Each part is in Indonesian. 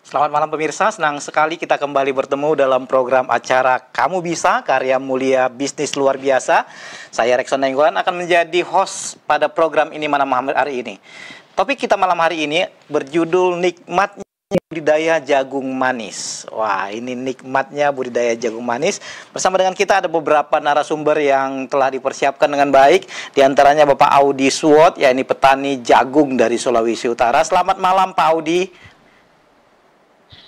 Selamat malam pemirsa, senang sekali kita kembali bertemu dalam program acara Kamu Bisa, karya mulia bisnis luar biasa. Saya Rekson Nainggolan akan menjadi host pada program ini malam hari ini. Topik kita malam hari ini berjudul Nikmatnya Budidaya Jagung Manis. Wah, ini nikmatnya budidaya jagung manis. Bersama dengan kita ada beberapa narasumber yang telah dipersiapkan dengan baik. Di antaranya Bapak Audi Suwot, yakni petani jagung dari Sulawesi Utara. Selamat malam Pak Audi.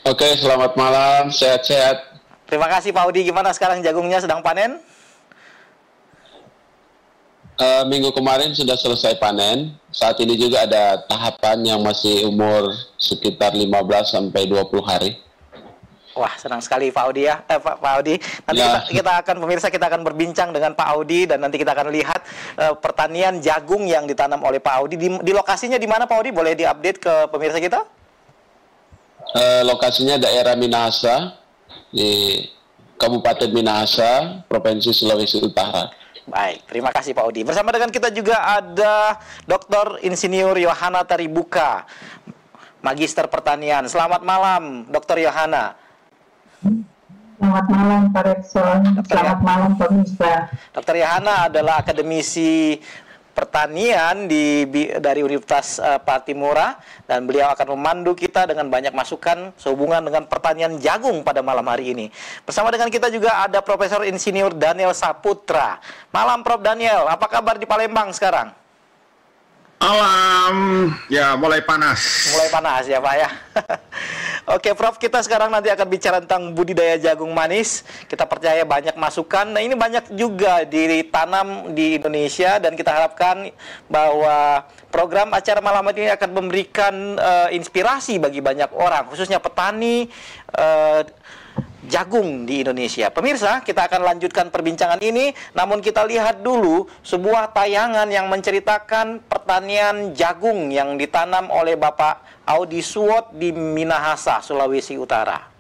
Oke, selamat malam, sehat-sehat. Terima kasih Pak Audi. Gimana sekarang jagungnya sedang panen? Minggu kemarin sudah selesai panen. Saat ini juga ada tahapan yang masih umur sekitar 15-20 hari. Wah, senang sekali Pak Audi ya. Pak Audi, nanti ya. Kita akan berbincang dengan Pak Audi dan nanti kita akan lihat pertanian jagung yang ditanam oleh Pak Audi. Di lokasinya di mana Pak Audi? Boleh diupdate ke pemirsa kita? Lokasinya daerah Minahasa, di Kabupaten Minahasa, Provinsi Sulawesi Utara. Baik, terima kasih Pak Audi. Bersama dengan kita juga ada Dr. Insinyur Yohana Taribuka, Magister Pertanian. Selamat malam, Dr. Yohana. Selamat malam Pak Rekson, selamat malam pemirsa. Dr. Yohana adalah akademisi pertanian dari Universitas Patimura, dan beliau akan memandu kita dengan banyak masukan sehubungan dengan pertanian jagung pada malam hari ini. Bersama dengan kita juga ada Profesor Insinyur Daniel Saputra. Malam Prof Daniel, apa kabar di Palembang sekarang? Malam, ya mulai panas. Mulai panas ya Pak ya. Oke Prof, kita sekarang nanti akan bicara tentang budidaya jagung manis. Kita percaya banyak masukan. Nah ini banyak juga ditanam di Indonesia, dan kita harapkan bahwa program acara malam ini akan memberikan inspirasi bagi banyak orang, khususnya petani jagung di Indonesia. Pemirsa, kita akan lanjutkan perbincangan ini, namun kita lihat dulu sebuah tayangan yang menceritakan pertanian jagung yang ditanam oleh Bapak Audi Suwot di Minahasa, Sulawesi Utara.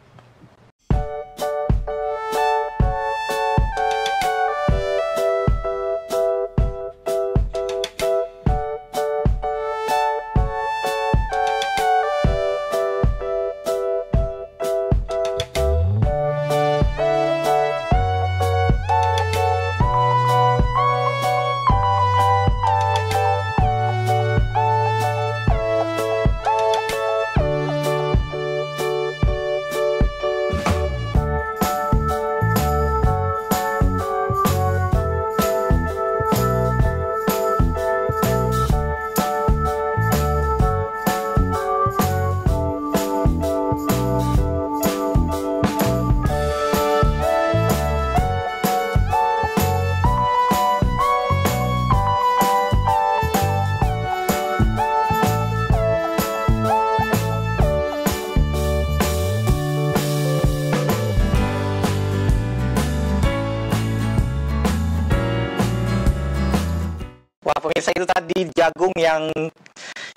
Pemirsa, itu tadi jagung yang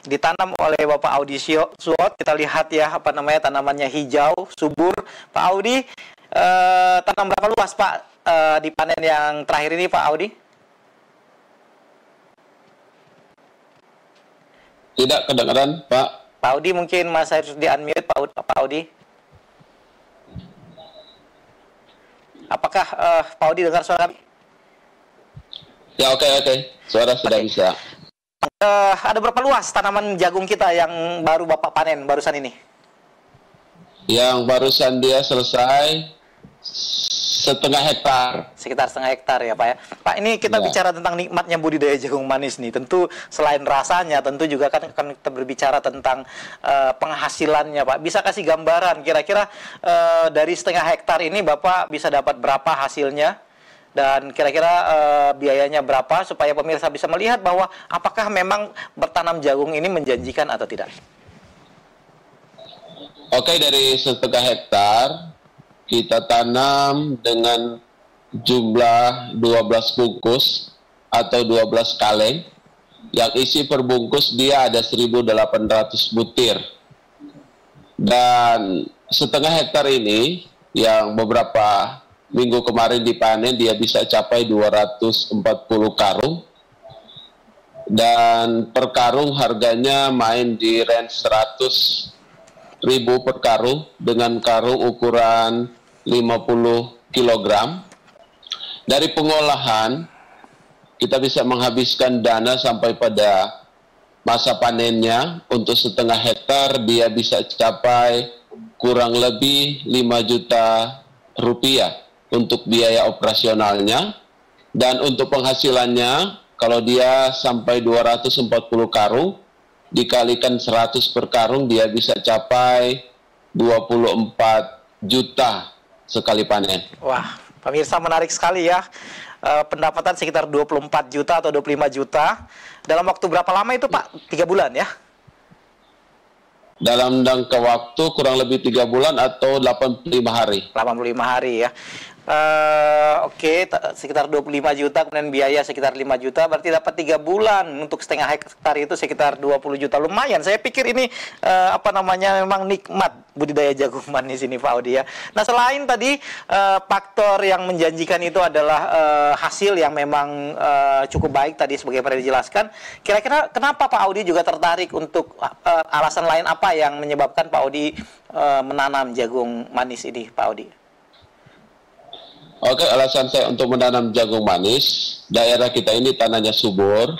ditanam oleh Bapak Audi Suwot. Kita lihat ya, apa namanya, tanamannya hijau, subur. Pak Audi, tanam berapa luas Pak di panen yang terakhir ini Pak Audi? Tidak kedengaran Pak. Pak Audi mungkin Mas harus di-unmute Pak Audi. Apakah Pak Audi dengar suara kami? Ya oke. Suara sudah bisa. Ada berapa luas tanaman jagung kita yang baru Bapak panen barusan ini? Yang barusan dia selesai setengah hektar. Sekitar setengah hektar ya Pak ya. Pak, ini kita bicara tentang nikmatnya budidaya jagung manis nih. Tentu selain rasanya, tentu juga kan kita berbicara tentang penghasilannya Pak. Bisa kasih gambaran kira-kira dari setengah hektar ini Bapak bisa dapat berapa hasilnya? Dan kira-kira biayanya berapa supaya pemirsa bisa melihat bahwa apakah memang bertanam jagung ini menjanjikan atau tidak? Oke, dari 1,5 hektar kita tanam dengan jumlah 12 bungkus atau 12 kaleng, yang isi per bungkus dia ada 1.800 butir. Dan 1,5 hektar ini yang beberapa minggu kemarin dipanen, dia bisa capai 240 karung. Dan per karung harganya main di range 100.000 per karung dengan karung ukuran 50 kg. Dari pengolahan, kita bisa menghabiskan dana sampai pada masa panennya. Untuk 1,5 hektar dia bisa capai kurang lebih 5 juta rupiah untuk biaya operasionalnya. Dan untuk penghasilannya, kalau dia sampai 240 karung, dikalikan 100 per karung, dia bisa capai 24 juta sekali panen. Wah, pemirsa, menarik sekali ya. Pendapatan sekitar 24 juta atau 25 juta. Dalam waktu berapa lama itu, Pak? 3 bulan ya? Dalam jangka waktu kurang lebih 3 bulan atau 85 hari. 85 hari ya. Oke, sekitar 25 juta, kemudian biaya sekitar 5 juta, berarti dapat 3 bulan. Untuk 1,5 hektar itu sekitar 20 juta. Lumayan, saya pikir ini memang nikmat budidaya jagung manis ini, Pak Audi ya. Nah, selain tadi faktor yang menjanjikan itu adalah hasil yang memang cukup baik tadi sebagaimana dijelaskan. Kira-kira kenapa Pak Audi juga tertarik untuk alasan lain apa yang menyebabkan Pak Audi menanam jagung manis ini, Pak Audi? Oke, alasan saya untuk menanam jagung manis, daerah kita ini tanahnya subur,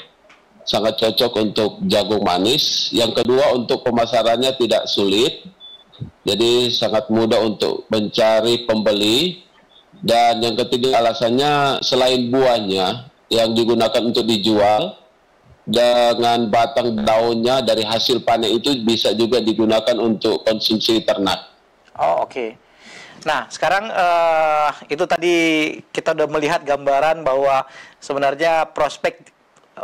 sangat cocok untuk jagung manis. Yang kedua, untuk pemasarannya tidak sulit, jadi sangat mudah untuk mencari pembeli. Dan yang ketiga alasannya, selain buahnya yang digunakan untuk dijual, dengan batang daunnya dari hasil panen itu bisa juga digunakan untuk konsumsi ternak. Oh, oke. Nah, sekarang itu tadi kita udah melihat gambaran bahwa sebenarnya prospek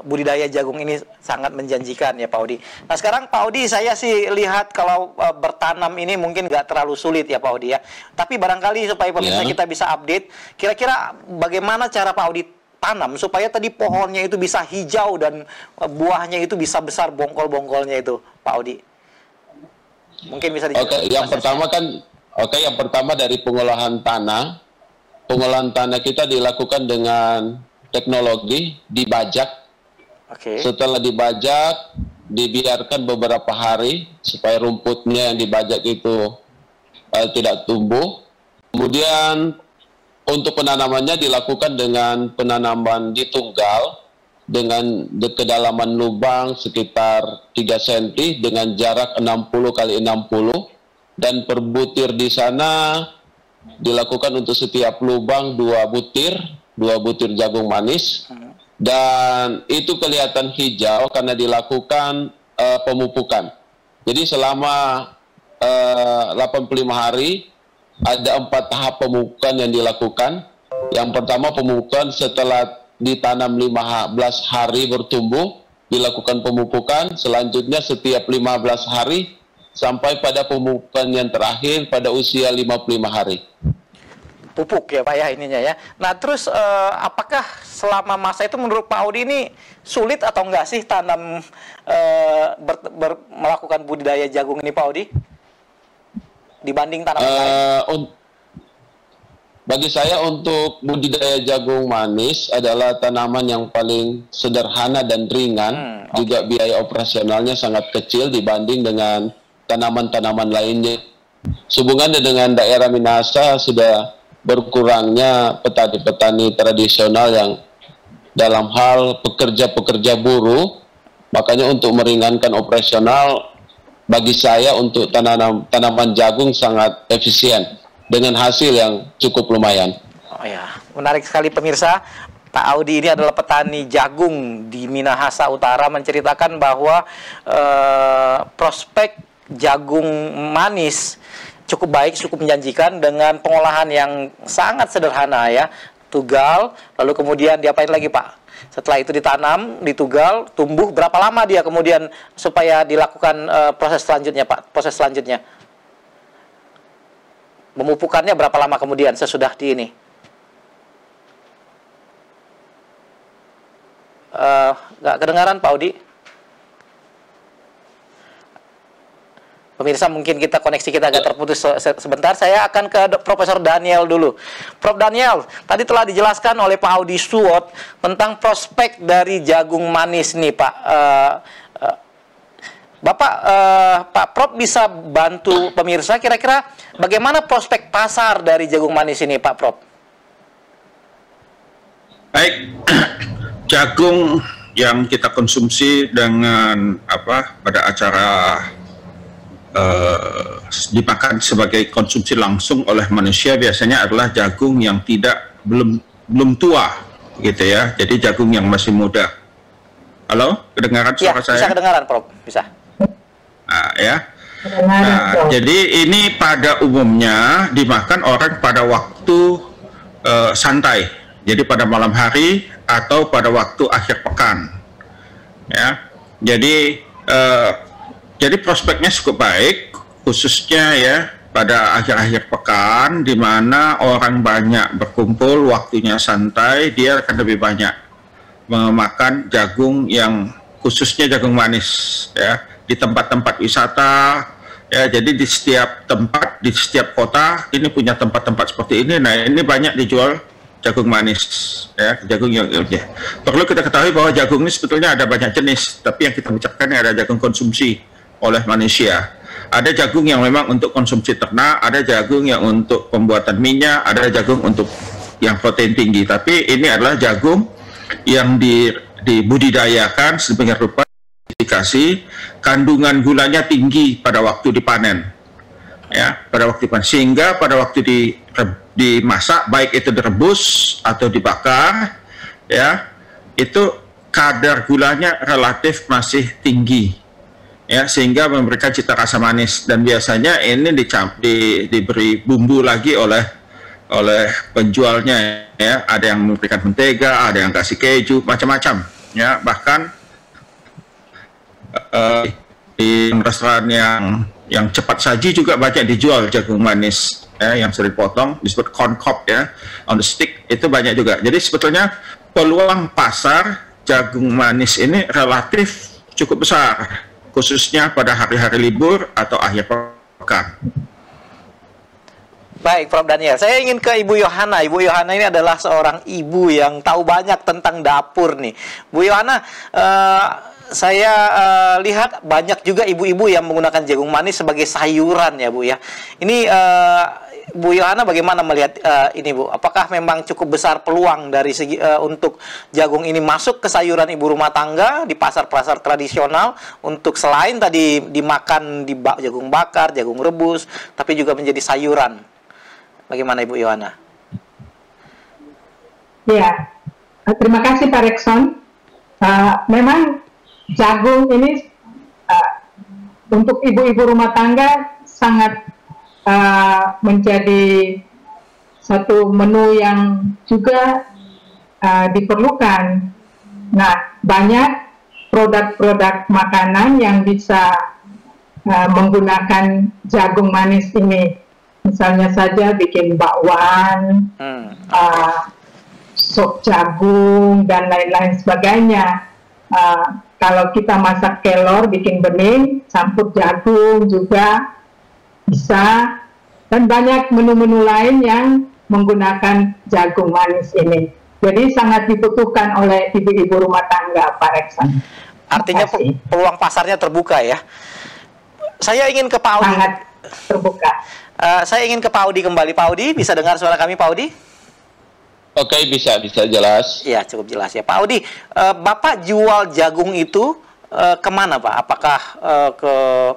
budidaya jagung ini sangat menjanjikan ya, Pak Audi. Nah, sekarang Pak Audi, saya sih lihat kalau bertanam ini mungkin nggak terlalu sulit ya, Pak Audi ya. Tapi barangkali supaya pemirsa kita bisa update, kira-kira bagaimana cara Pak Audi tanam supaya tadi pohonnya itu bisa hijau dan buahnya itu bisa besar bongkol-bongkolnya itu, Pak Audi. Mungkin bisa dijelaskan. Oke, yang pertama dari pengolahan tanah. Pengolahan tanah kita dilakukan dengan teknologi dibajak. Oke. Setelah dibajak, dibiarkan beberapa hari supaya rumputnya yang dibajak itu tidak tumbuh. Kemudian untuk penanamannya dilakukan dengan penanaman di tunggal dengan kedalaman lubang sekitar 3 cm dengan jarak 60 kali 60. Dan per butir di sana dilakukan untuk setiap lubang 2 butir jagung manis. Dan itu kelihatan hijau karena dilakukan pemupukan. Jadi selama 85 hari ada 4 tahap pemupukan yang dilakukan. Yang pertama, pemupukan setelah ditanam 15 hari bertumbuh, dilakukan pemupukan. Selanjutnya setiap 15 hari sampai pada pemupukan yang terakhir pada usia 55 hari. Pupuk ya, Pak ya, ininya ya. Nah, terus apakah selama masa itu menurut Pak Audi ini sulit atau enggak sih tanam melakukan budidaya jagung ini, Pak Audi? Dibanding tanaman lain? Bagi saya untuk budidaya jagung manis adalah tanaman yang paling sederhana dan ringan. Juga biaya operasionalnya sangat kecil dibanding dengan tanaman-tanaman lainnya. Sehubungannya dengan daerah Minahasa sudah berkurangnya petani-petani tradisional yang dalam hal pekerja-pekerja buruh, makanya untuk meringankan operasional bagi saya untuk tanaman jagung sangat efisien dengan hasil yang cukup lumayan. Oh ya, menarik sekali pemirsa. Pak Audi ini adalah petani jagung di Minahasa Utara, menceritakan bahwa prospek jagung manis cukup baik, cukup menjanjikan dengan pengolahan yang sangat sederhana ya. tugal, lalu kemudian diapain lagi Pak? Setelah itu ditanam, ditugal, tumbuh, berapa lama dia kemudian supaya dilakukan proses selanjutnya Pak? Proses selanjutnya memupukannya berapa lama kemudian sesudah di ini? Nggak kedengaran Pak Audi? Pemirsa, mungkin koneksi kita agak terputus sebentar. Saya akan ke Profesor Daniel dulu. Prof Daniel, tadi telah dijelaskan oleh Pak Audi Suwot tentang prospek dari jagung manis nih Pak. Bapak, Pak Prof bisa bantu pemirsa kira-kira bagaimana prospek pasar dari jagung manis ini Pak Prof? Baik, jagung yang kita konsumsi dengan pada acara dimakan sebagai konsumsi langsung oleh manusia biasanya adalah jagung yang belum tua gitu ya. Jadi jagung yang masih muda. Halo, kedengaran suara saya? Bisa kedengaran Prof, bisa. Nah, ya. Jadi ini pada umumnya dimakan orang pada waktu santai. Jadi pada malam hari atau pada waktu akhir pekan. Ya. Jadi prospeknya cukup baik, khususnya ya pada akhir-akhir pekan, di mana orang banyak berkumpul, waktunya santai, dia akan lebih banyak memakan jagung yang khususnya jagung manis, ya, di tempat-tempat wisata, ya. Jadi di setiap tempat, di setiap kota ini punya tempat-tempat seperti ini. Nah, ini banyak dijual jagung manis, ya, jagung yang ya. Perlu kita ketahui bahwa jagung ini sebetulnya ada banyak jenis, tapi yang kita bicarakan ada jagung konsumsi oleh manusia. Ada jagung yang memang untuk konsumsi ternak, ada jagung yang untuk pembuatan minyak, ada jagung untuk yang protein tinggi. Tapi ini adalah jagung yang dibudidayakan sedemikian rupa, dikasih kandungan gulanya tinggi pada waktu dipanen. Ya, pada waktu dipanen, sehingga pada waktu dimasak, baik itu direbus atau dibakar, ya, itu kadar gulanya relatif masih tinggi. Ya, sehingga memberikan cita rasa manis, dan biasanya ini diberi bumbu lagi oleh penjualnya, ya. Ada yang memberikan mentega, ada yang kasih keju, macam-macam, ya. Bahkan di restoran yang cepat saji juga banyak dijual jagung manis, ya, yang sudah dipotong, disebut corn cob, ya, on the stick, itu banyak juga. Jadi sebetulnya peluang pasar jagung manis ini relatif cukup besar, khususnya pada hari-hari libur atau akhir pekan. Baik, Prof Daniel. Saya ingin ke Ibu Yohana. Ibu Yohana ini adalah seorang ibu yang tahu banyak tentang dapur nih. Bu Yohana, saya lihat banyak juga ibu-ibu yang menggunakan jagung manis sebagai sayuran ya Bu ya. Ini Bu Yohana bagaimana melihat ini Bu? Apakah memang cukup besar peluang dari segi untuk jagung ini masuk ke sayuran ibu rumah tangga di pasar-pasar tradisional, untuk selain tadi dimakan di jagung bakar, jagung rebus, tapi juga menjadi sayuran? Bagaimana Ibu Yohana? Ya, terima kasih Pak Rekson. Memang jagung ini untuk ibu-ibu rumah tangga sangat menjadi satu menu yang juga diperlukan. Nah, banyak produk-produk makanan yang bisa menggunakan jagung manis ini. Misalnya saja bikin bakwan, sop jagung, dan lain-lain sebagainya. Kalau kita masak kelor, bikin bening, campur jagung juga bisa, dan banyak menu-menu lain yang menggunakan jagung manis ini. Jadi sangat dibutuhkan oleh ibu-ibu rumah tangga, Pak Rekson. Artinya peluang pasarnya terbuka ya. Saya ingin ke Pak Audi. Sangat terbuka. Saya ingin ke Pak Audi kembali. Pak Audi, bisa dengar suara kami Pak Audi? Oke, bisa jelas. Iya, cukup jelas ya. Pak Audi, Bapak jual jagung itu kemana Pak? Apakah ke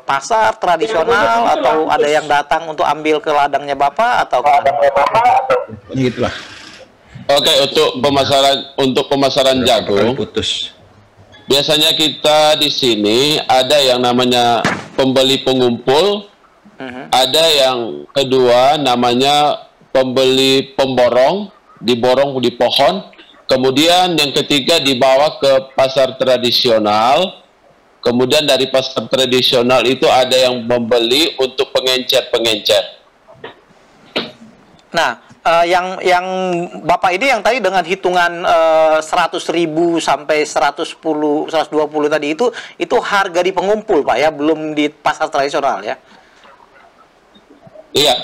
pasar tradisional atau ada yang datang untuk ambil ke ladangnya Bapak atau ke ladangnya Bapak? Gitulah. Oke, untuk pemasaran jagung, biasanya kita di sini ada yang namanya pembeli pengumpul, ada yang kedua namanya pembeli pemborong, diborong di pohon. Kemudian yang ketiga dibawa ke pasar tradisional. Kemudian dari pasar tradisional itu ada yang membeli untuk pengencer-pengencer. Nah, yang Bapak ini yang tadi dengan hitungan 100.000 sampai 120 tadi itu harga di pengumpul, Pak ya, belum di pasar tradisional ya. Iya,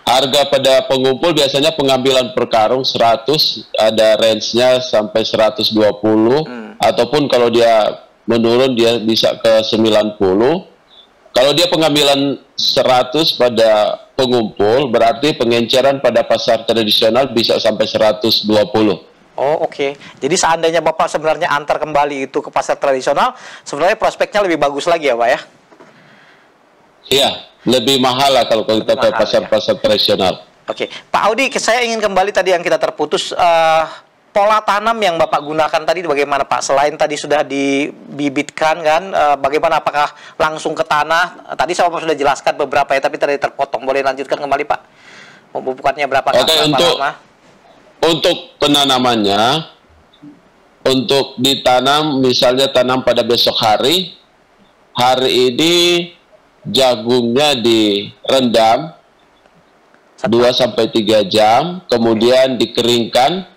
harga pada pengumpul biasanya pengambilan per karung 100, ada range-nya sampai 120, ataupun kalau dia menurun dia bisa ke 90. Kalau dia pengambilan 100 pada pengumpul, berarti pengenceran pada pasar tradisional bisa sampai 120. Oh, oke. Jadi seandainya Bapak sebenarnya antar kembali itu ke pasar tradisional, sebenarnya prospeknya lebih bagus lagi ya, Pak ya? Iya, lebih mahal lah kalau kita ke pasar-pasar tradisional. Oke, Pak Audi, saya ingin kembali tadi yang kita terputus, pola tanam yang Bapak gunakan tadi bagaimana Pak? Selain tadi sudah dibibitkan kan, bagaimana, apakah langsung ke tanah? Tadi saya sudah jelaskan beberapa ya, tapi tadi terpotong. Boleh lanjutkan kembali Pak? Pemupukannya berapa lama? Untuk penanamannya, untuk ditanam misalnya tanam pada besok hari ini jagungnya direndam 2-3 jam, kemudian dikeringkan,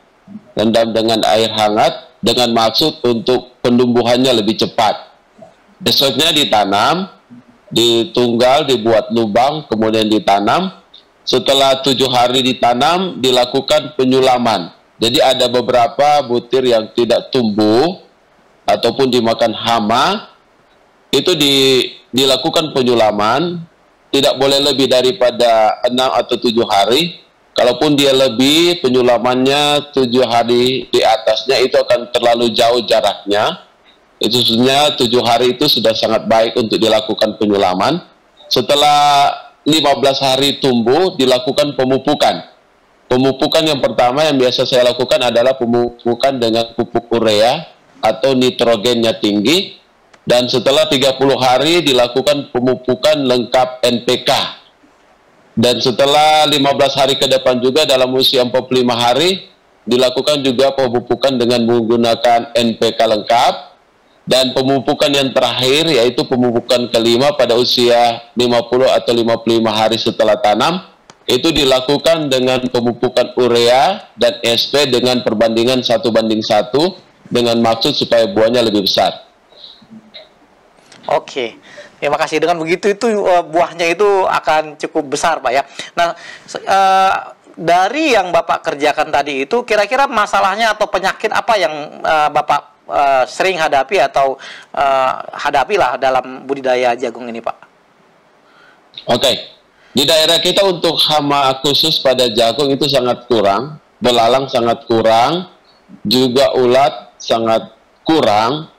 rendam dengan air hangat dengan maksud untuk penumbuhannya lebih cepat. Besoknya ditanam, ditunggal, dibuat lubang, kemudian ditanam. Setelah 7 hari ditanam, dilakukan penyulaman. Jadi ada beberapa butir yang tidak tumbuh ataupun dimakan hama, itu dilakukan penyulaman, tidak boleh lebih daripada 6 atau 7 hari. Kalaupun dia lebih, penyulamannya 7 hari di atasnya itu akan terlalu jauh jaraknya. Itu sebenarnya 7 hari itu sudah sangat baik untuk dilakukan penyulaman. Setelah 15 hari tumbuh, dilakukan pemupukan. Pemupukan yang pertama yang biasa saya lakukan adalah pemupukan dengan pupuk urea atau nitrogennya tinggi. Dan setelah 30 hari dilakukan pemupukan lengkap NPK. Dan setelah 15 hari ke depan juga dalam usia 45 hari dilakukan juga pemupukan dengan menggunakan NPK lengkap. Dan pemupukan yang terakhir yaitu pemupukan kelima pada usia 50 atau 55 hari setelah tanam, itu dilakukan dengan pemupukan urea dan SP dengan perbandingan 1:1 dengan maksud supaya buahnya lebih besar. Oke, terima kasih. Dengan begitu itu buahnya itu akan cukup besar, Pak ya. Nah, dari yang Bapak kerjakan tadi itu, kira-kira masalahnya atau penyakit apa yang Bapak sering hadapi atau hadapilah dalam budidaya jagung ini, Pak? Oke, di daerah kita untuk hama khusus pada jagung itu sangat kurang, belalang sangat kurang, juga ulat sangat kurang.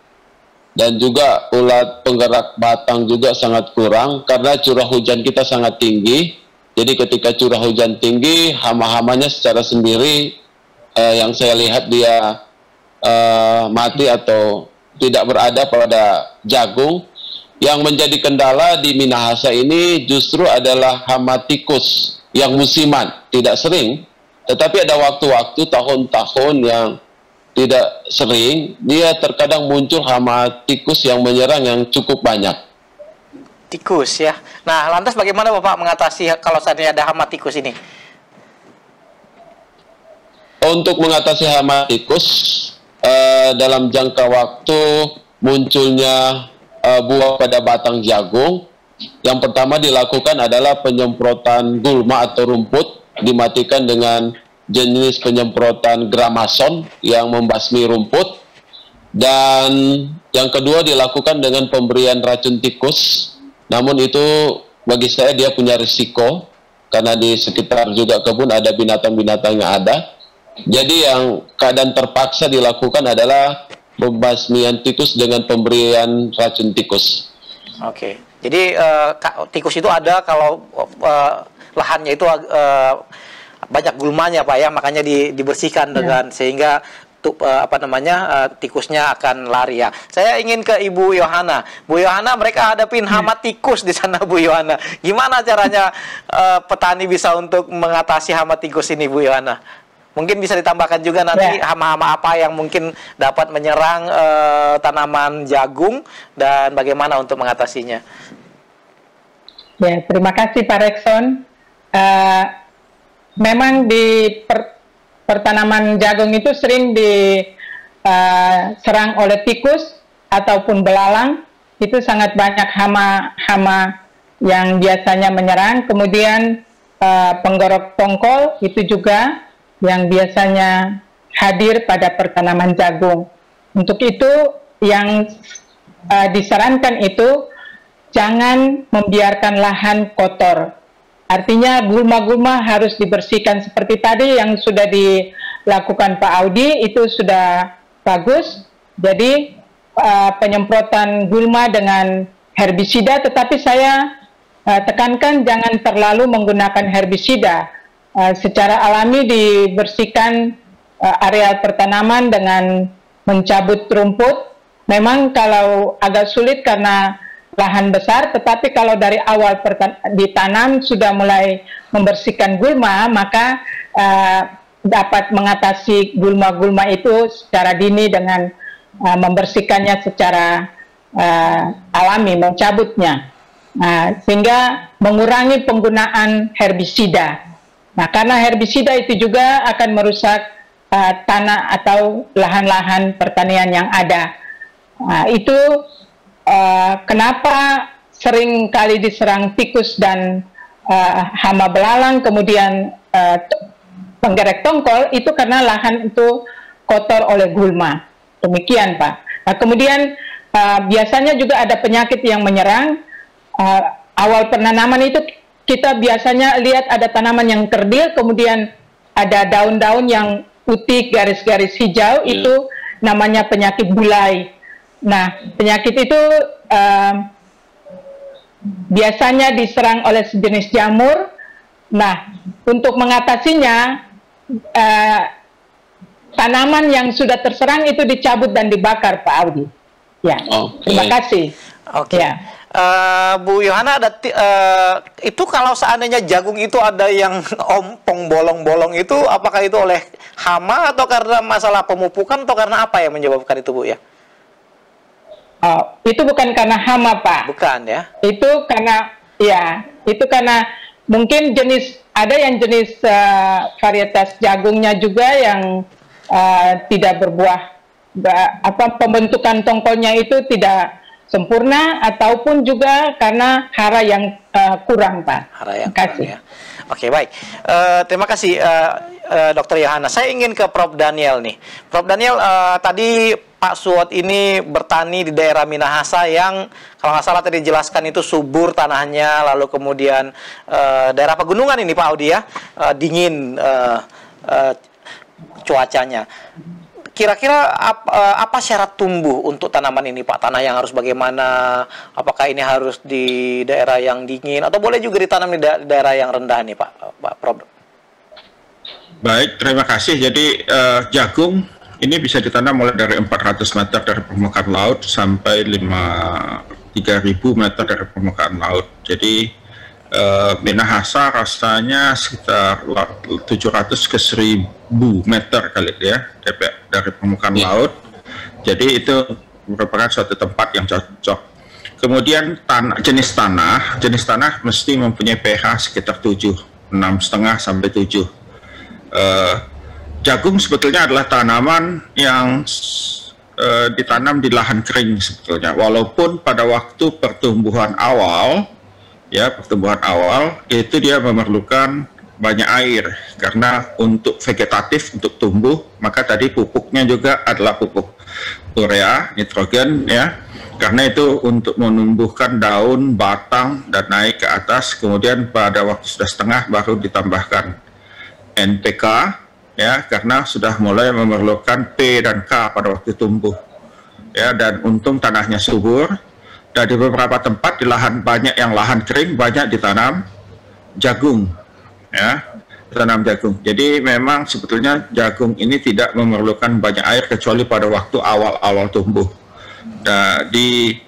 Dan juga ulat penggerak batang juga sangat kurang karena curah hujan kita sangat tinggi. Jadi ketika curah hujan tinggi, hama-hamanya secara sendiri yang saya lihat dia mati atau tidak berada pada jagung. Yang menjadi kendala di Minahasa ini justru adalah hama tikus yang musiman, tidak sering. Tetapi ada waktu-waktu tahun-tahun yang tidak sering, dia terkadang muncul hama tikus yang menyerang yang cukup banyak. Tikus ya. Nah, lantas bagaimana Bapak mengatasi kalau seandainya ada hama tikus ini? Untuk mengatasi hama tikus, dalam jangka waktu munculnya buah pada batang jagung, yang pertama dilakukan adalah penyemprotan gulma atau rumput, dimatikan dengan jenis penyemprotan gramason yang membasmi rumput. Dan yang kedua dilakukan dengan pemberian racun tikus. Namun itu bagi saya dia punya risiko karena di sekitar juga kebun ada binatang-binatang yang ada. Jadi yang keadaan terpaksa dilakukan adalah pembasmian tikus dengan pemberian racun tikus. Oke. Jadi tikus itu ada kalau lahannya itu banyak gulmanya, Pak ya, makanya dibersihkan dengan sehingga tikusnya akan lari ya. Saya ingin ke Ibu Yohana. Bu Yohana, mereka hadapin hama tikus di sana, Bu Yohana. Gimana caranya petani bisa untuk mengatasi hama tikus ini, Bu Yohana? Mungkin bisa ditambahkan juga nanti hama-hama apa yang mungkin dapat menyerang tanaman jagung dan bagaimana untuk mengatasinya. Ya, terima kasih Pak Rekson. Memang di pertanaman jagung itu sering diserang oleh tikus ataupun belalang. Itu sangat banyak hama-hama yang biasanya menyerang. Kemudian penggorok tongkol itu juga yang biasanya hadir pada pertanaman jagung. Untuk itu yang disarankan itu jangan membiarkan lahan kotor. Artinya gulma-gulma harus dibersihkan seperti tadi yang sudah dilakukan Pak Audi, itu sudah bagus. Jadi penyemprotan gulma dengan herbisida, tetapi saya tekankan jangan terlalu menggunakan herbisida. Secara alami dibersihkan area pertanaman dengan mencabut rumput. Memang kalau agak sulit karena lahan besar, tetapi kalau dari awal ditanam sudah mulai membersihkan gulma, maka dapat mengatasi gulma-gulma itu secara dini dengan membersihkannya secara alami, mencabutnya, sehingga mengurangi penggunaan herbisida. Nah, karena herbisida itu juga akan merusak tanah atau lahan-lahan pertanian yang ada. Itu kenapa sering kali diserang tikus dan hama belalang, kemudian penggerek tongkol, itu karena lahan itu kotor oleh gulma. Demikian, Pak. Nah, kemudian biasanya juga ada penyakit yang menyerang. Awal penanaman itu kita biasanya lihat ada tanaman yang kerdil, kemudian ada daun-daun yang putih, garis-garis hijau, itu namanya penyakit bulai. Nah, penyakit itu biasanya diserang oleh sejenis jamur. Nah, untuk mengatasinya, tanaman yang sudah terserang itu dicabut dan dibakar, Pak Audi. Ya, terima kasih. Oke. Ya. Bu Yohana, itu kalau seandainya jagung itu ada yang ompong bolong-bolong itu, apakah itu oleh hama atau karena masalah pemupukan atau karena apa yang menyebabkan itu, Bu ya? Itu bukan karena hama, Pak. Bukan ya? Itu karena mungkin ada yang jenis varietas jagungnya juga yang tidak berbuah, pembentukan tongkolnya itu tidak sempurna, ataupun juga karena hara yang kurang, Pak. Hara yang kurang, ya. Oke, baik. Terima kasih, Dr. Yohana. Saya ingin ke Prof. Daniel nih. Prof. Daniel, tadi Pak Suwot ini bertani di daerah Minahasa yang kalau nggak salah tadi dijelaskan itu subur tanahnya, lalu kemudian daerah pegunungan ini, Pak Audi ya, dingin cuacanya. Kira-kira apa syarat tumbuh untuk tanaman ini, Pak? Tanah yang harus bagaimana? Apakah ini harus di daerah yang dingin atau boleh juga ditanam di daerah yang rendah nih, Pak Prof? Baik, terima kasih. Jadi jagung ini bisa ditanam mulai dari 400 meter dari permukaan laut sampai 3.000 meter dari permukaan laut. Jadi Minahasa rasanya sekitar 700 ke 1.000 meter kali ya dari permukaan laut. Jadi itu merupakan suatu tempat yang cocok. Kemudian jenis tanah mesti mempunyai pH sekitar 7, 6,5 sampai 7. Jagung sebetulnya adalah tanaman yang ditanam di lahan kering sebetulnya. Walaupun pada waktu pertumbuhan awal itu dia memerlukan banyak air, karena untuk vegetatif, untuk tumbuh, maka tadi pupuknya juga adalah pupuk urea, nitrogen ya, karena itu untuk menumbuhkan daun, batang, dan naik ke atas. Kemudian pada waktu sudah setengah baru ditambahkan NPK ya, karena sudah mulai memerlukan P dan K pada waktu tumbuh ya, dan untung tanahnya subur. Dan di beberapa tempat di lahan kering banyak ditanam jagung ya, ditanam jagung. Jadi memang sebetulnya jagung ini tidak memerlukan banyak air kecuali pada waktu awal-awal tumbuh. Di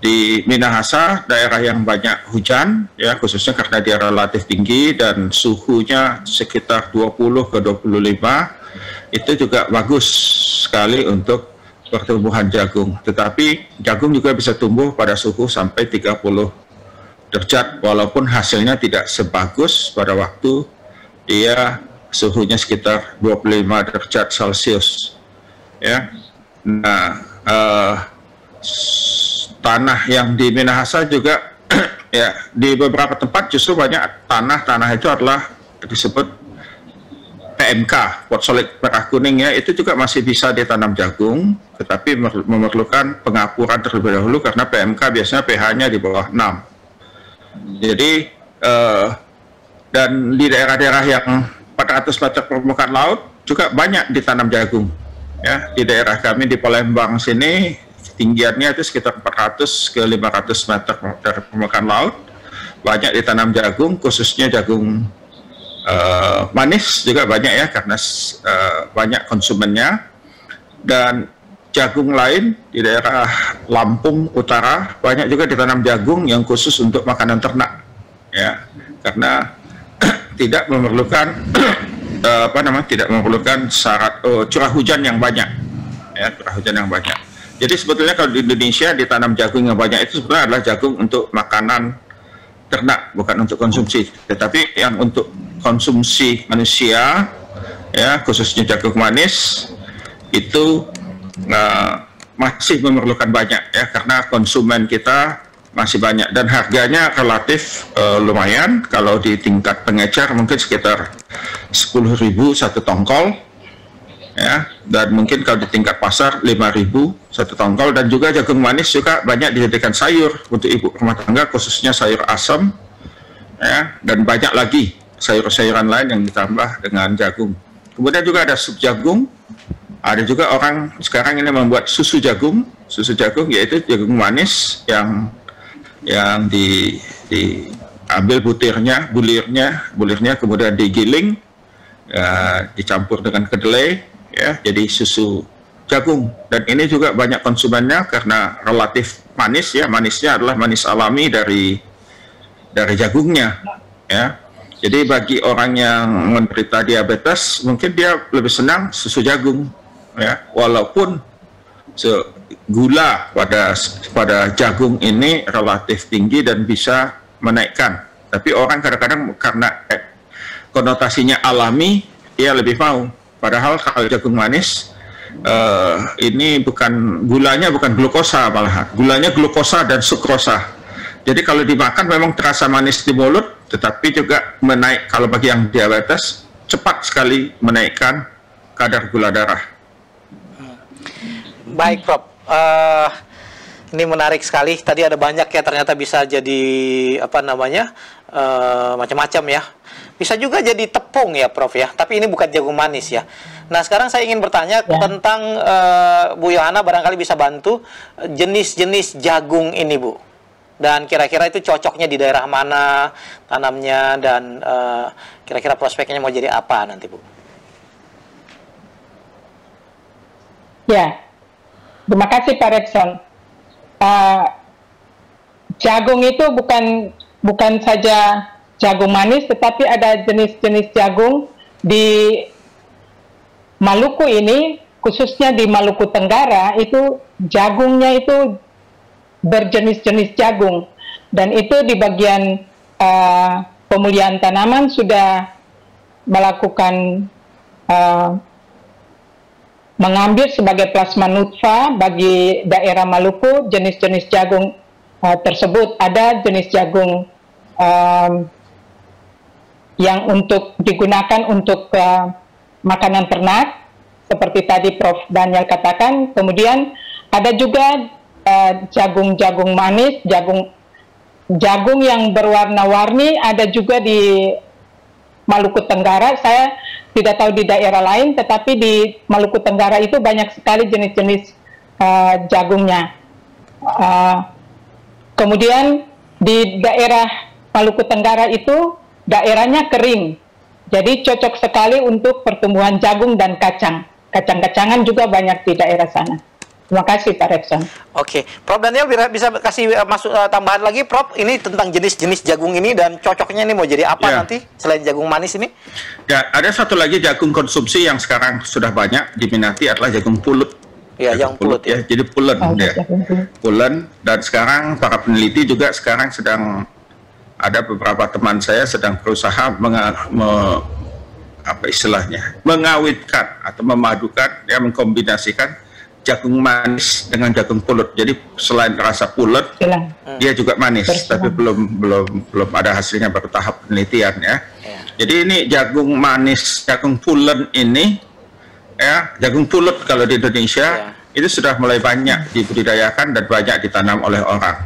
Di Minahasa, daerah yang banyak hujan, ya khususnya karena dia relatif tinggi dan suhunya sekitar 20 ke 25, itu juga bagus sekali untuk pertumbuhan jagung. Tetapi jagung juga bisa tumbuh pada suhu sampai 30 derajat, walaupun hasilnya tidak sebagus pada waktu dia suhunya sekitar 25 derajat Celcius. Ya, nah tanah yang di Minahasa juga ya di beberapa tempat justru banyak tanah itu adalah disebut PMK, pot solid merah kuning ya, itu juga masih bisa ditanam jagung, tetapi memerlukan pengapuran terlebih dahulu karena PMK biasanya pH-nya di bawah 6. Jadi dan di daerah-daerah yang 400 meter permukaan laut juga banyak ditanam jagung. Ya, di daerah kami di Palembang sini ketinggiannya itu sekitar 400 ke 500 meter dari permukaan laut, banyak ditanam jagung, khususnya jagung manis juga banyak ya, karena banyak konsumennya. Dan jagung lain di daerah Lampung Utara banyak juga ditanam jagung yang khusus untuk makanan ternak ya, karena tidak memerlukan tidak memerlukan syarat curah hujan yang banyak ya, curah hujan yang banyak. Jadi sebetulnya kalau di Indonesia ditanam jagung yang banyak itu sebenarnya adalah jagung untuk makanan ternak, bukan untuk konsumsi. Tetapi yang untuk konsumsi manusia, ya khususnya jagung manis, itu masih memerlukan banyak ya, karena konsumen kita masih banyak dan harganya relatif lumayan. Kalau di tingkat pengecer mungkin sekitar 10.000 satu tongkol. Ya, dan mungkin kalau di tingkat pasar 5.000 satu tongkol. Dan juga jagung manis juga banyak dijadikan sayur untuk ibu rumah tangga, khususnya sayur asam ya, dan banyak lagi sayur-sayuran lain yang ditambah dengan jagung. Kemudian juga ada sup jagung, ada juga orang sekarang ini membuat susu jagung yaitu jagung manis yang diambil bulirnya kemudian digiling, dicampur dengan kedelai ya, jadi susu jagung. Dan ini juga banyak konsumennya karena relatif manis ya, manisnya adalah manis alami dari jagungnya ya. Jadi bagi orang yang menderita diabetes mungkin dia lebih senang susu jagung ya, walaupun gula pada jagung ini relatif tinggi dan bisa menaikkan, tapi orang kadang-kadang karena konotasinya alami dia lebih mau. Padahal kalau jagung manis ini gulanya bukan glukosa, malahan gulanya glukosa dan sukrosa. Jadi kalau dimakan memang terasa manis di mulut, tetapi juga kalau bagi yang diabetes cepat sekali menaikkan kadar gula darah. Baik, Prof. Ini menarik sekali. Tadi ada banyak ya, ternyata bisa jadi macam-macam ya. Bisa juga jadi tepung ya, Prof ya. Tapi ini bukan jagung manis ya. Nah, sekarang saya ingin bertanya tentang Bu Yohana, barangkali bisa bantu jenis-jenis jagung ini, Bu. Dan kira-kira itu cocoknya di daerah mana tanamnya, dan kira-kira prospeknya mau jadi apa nanti, Bu? Ya, terima kasih Pak Rekson. Jagung itu bukan saja jagung manis, tetapi ada jenis-jenis jagung di Maluku ini, khususnya di Maluku Tenggara, itu jagungnya itu berjenis-jenis jagung. Dan itu di bagian pemulihan tanaman sudah melakukan mengambil sebagai plasma nutfah bagi daerah Maluku jenis-jenis jagung tersebut. Ada jenis jagung yang digunakan untuk makanan ternak, seperti tadi Prof Daniel katakan. Kemudian ada juga jagung-jagung manis, jagung yang berwarna-warni, ada juga di Maluku Tenggara. Saya tidak tahu di daerah lain, tetapi di Maluku Tenggara itu banyak sekali jenis-jenis jagungnya. Kemudian di daerah Maluku Tenggara itu daerahnya kering, jadi cocok sekali untuk pertumbuhan jagung dan kacang. Kacang-kacangan juga banyak di daerah sana. Terima kasih Pak Rekson. Oke, Prof Daniel bisa kasih tambahan lagi, Prof, ini tentang jenis-jenis jagung ini dan cocoknya ini mau jadi apa nanti selain jagung manis ini? Ya, ada satu lagi jagung konsumsi yang sekarang sudah banyak diminati adalah jagung pulut. Ya, jagung pulut ya. Jadi pulen pulen, dan sekarang para peneliti juga sekarang sedang ada beberapa teman saya sedang berusaha mengawitkan atau memadukan, mengkombinasikan jagung manis dengan jagung pulut. Jadi selain rasa pulut, dia juga manis, tapi belum ada hasilnya, baru tahap penelitian ya. Jadi ini jagung manis, jagung pulen ini ya, jagung pulut kalau di Indonesia itu sudah mulai banyak dibudidayakan dan banyak ditanam oleh orang.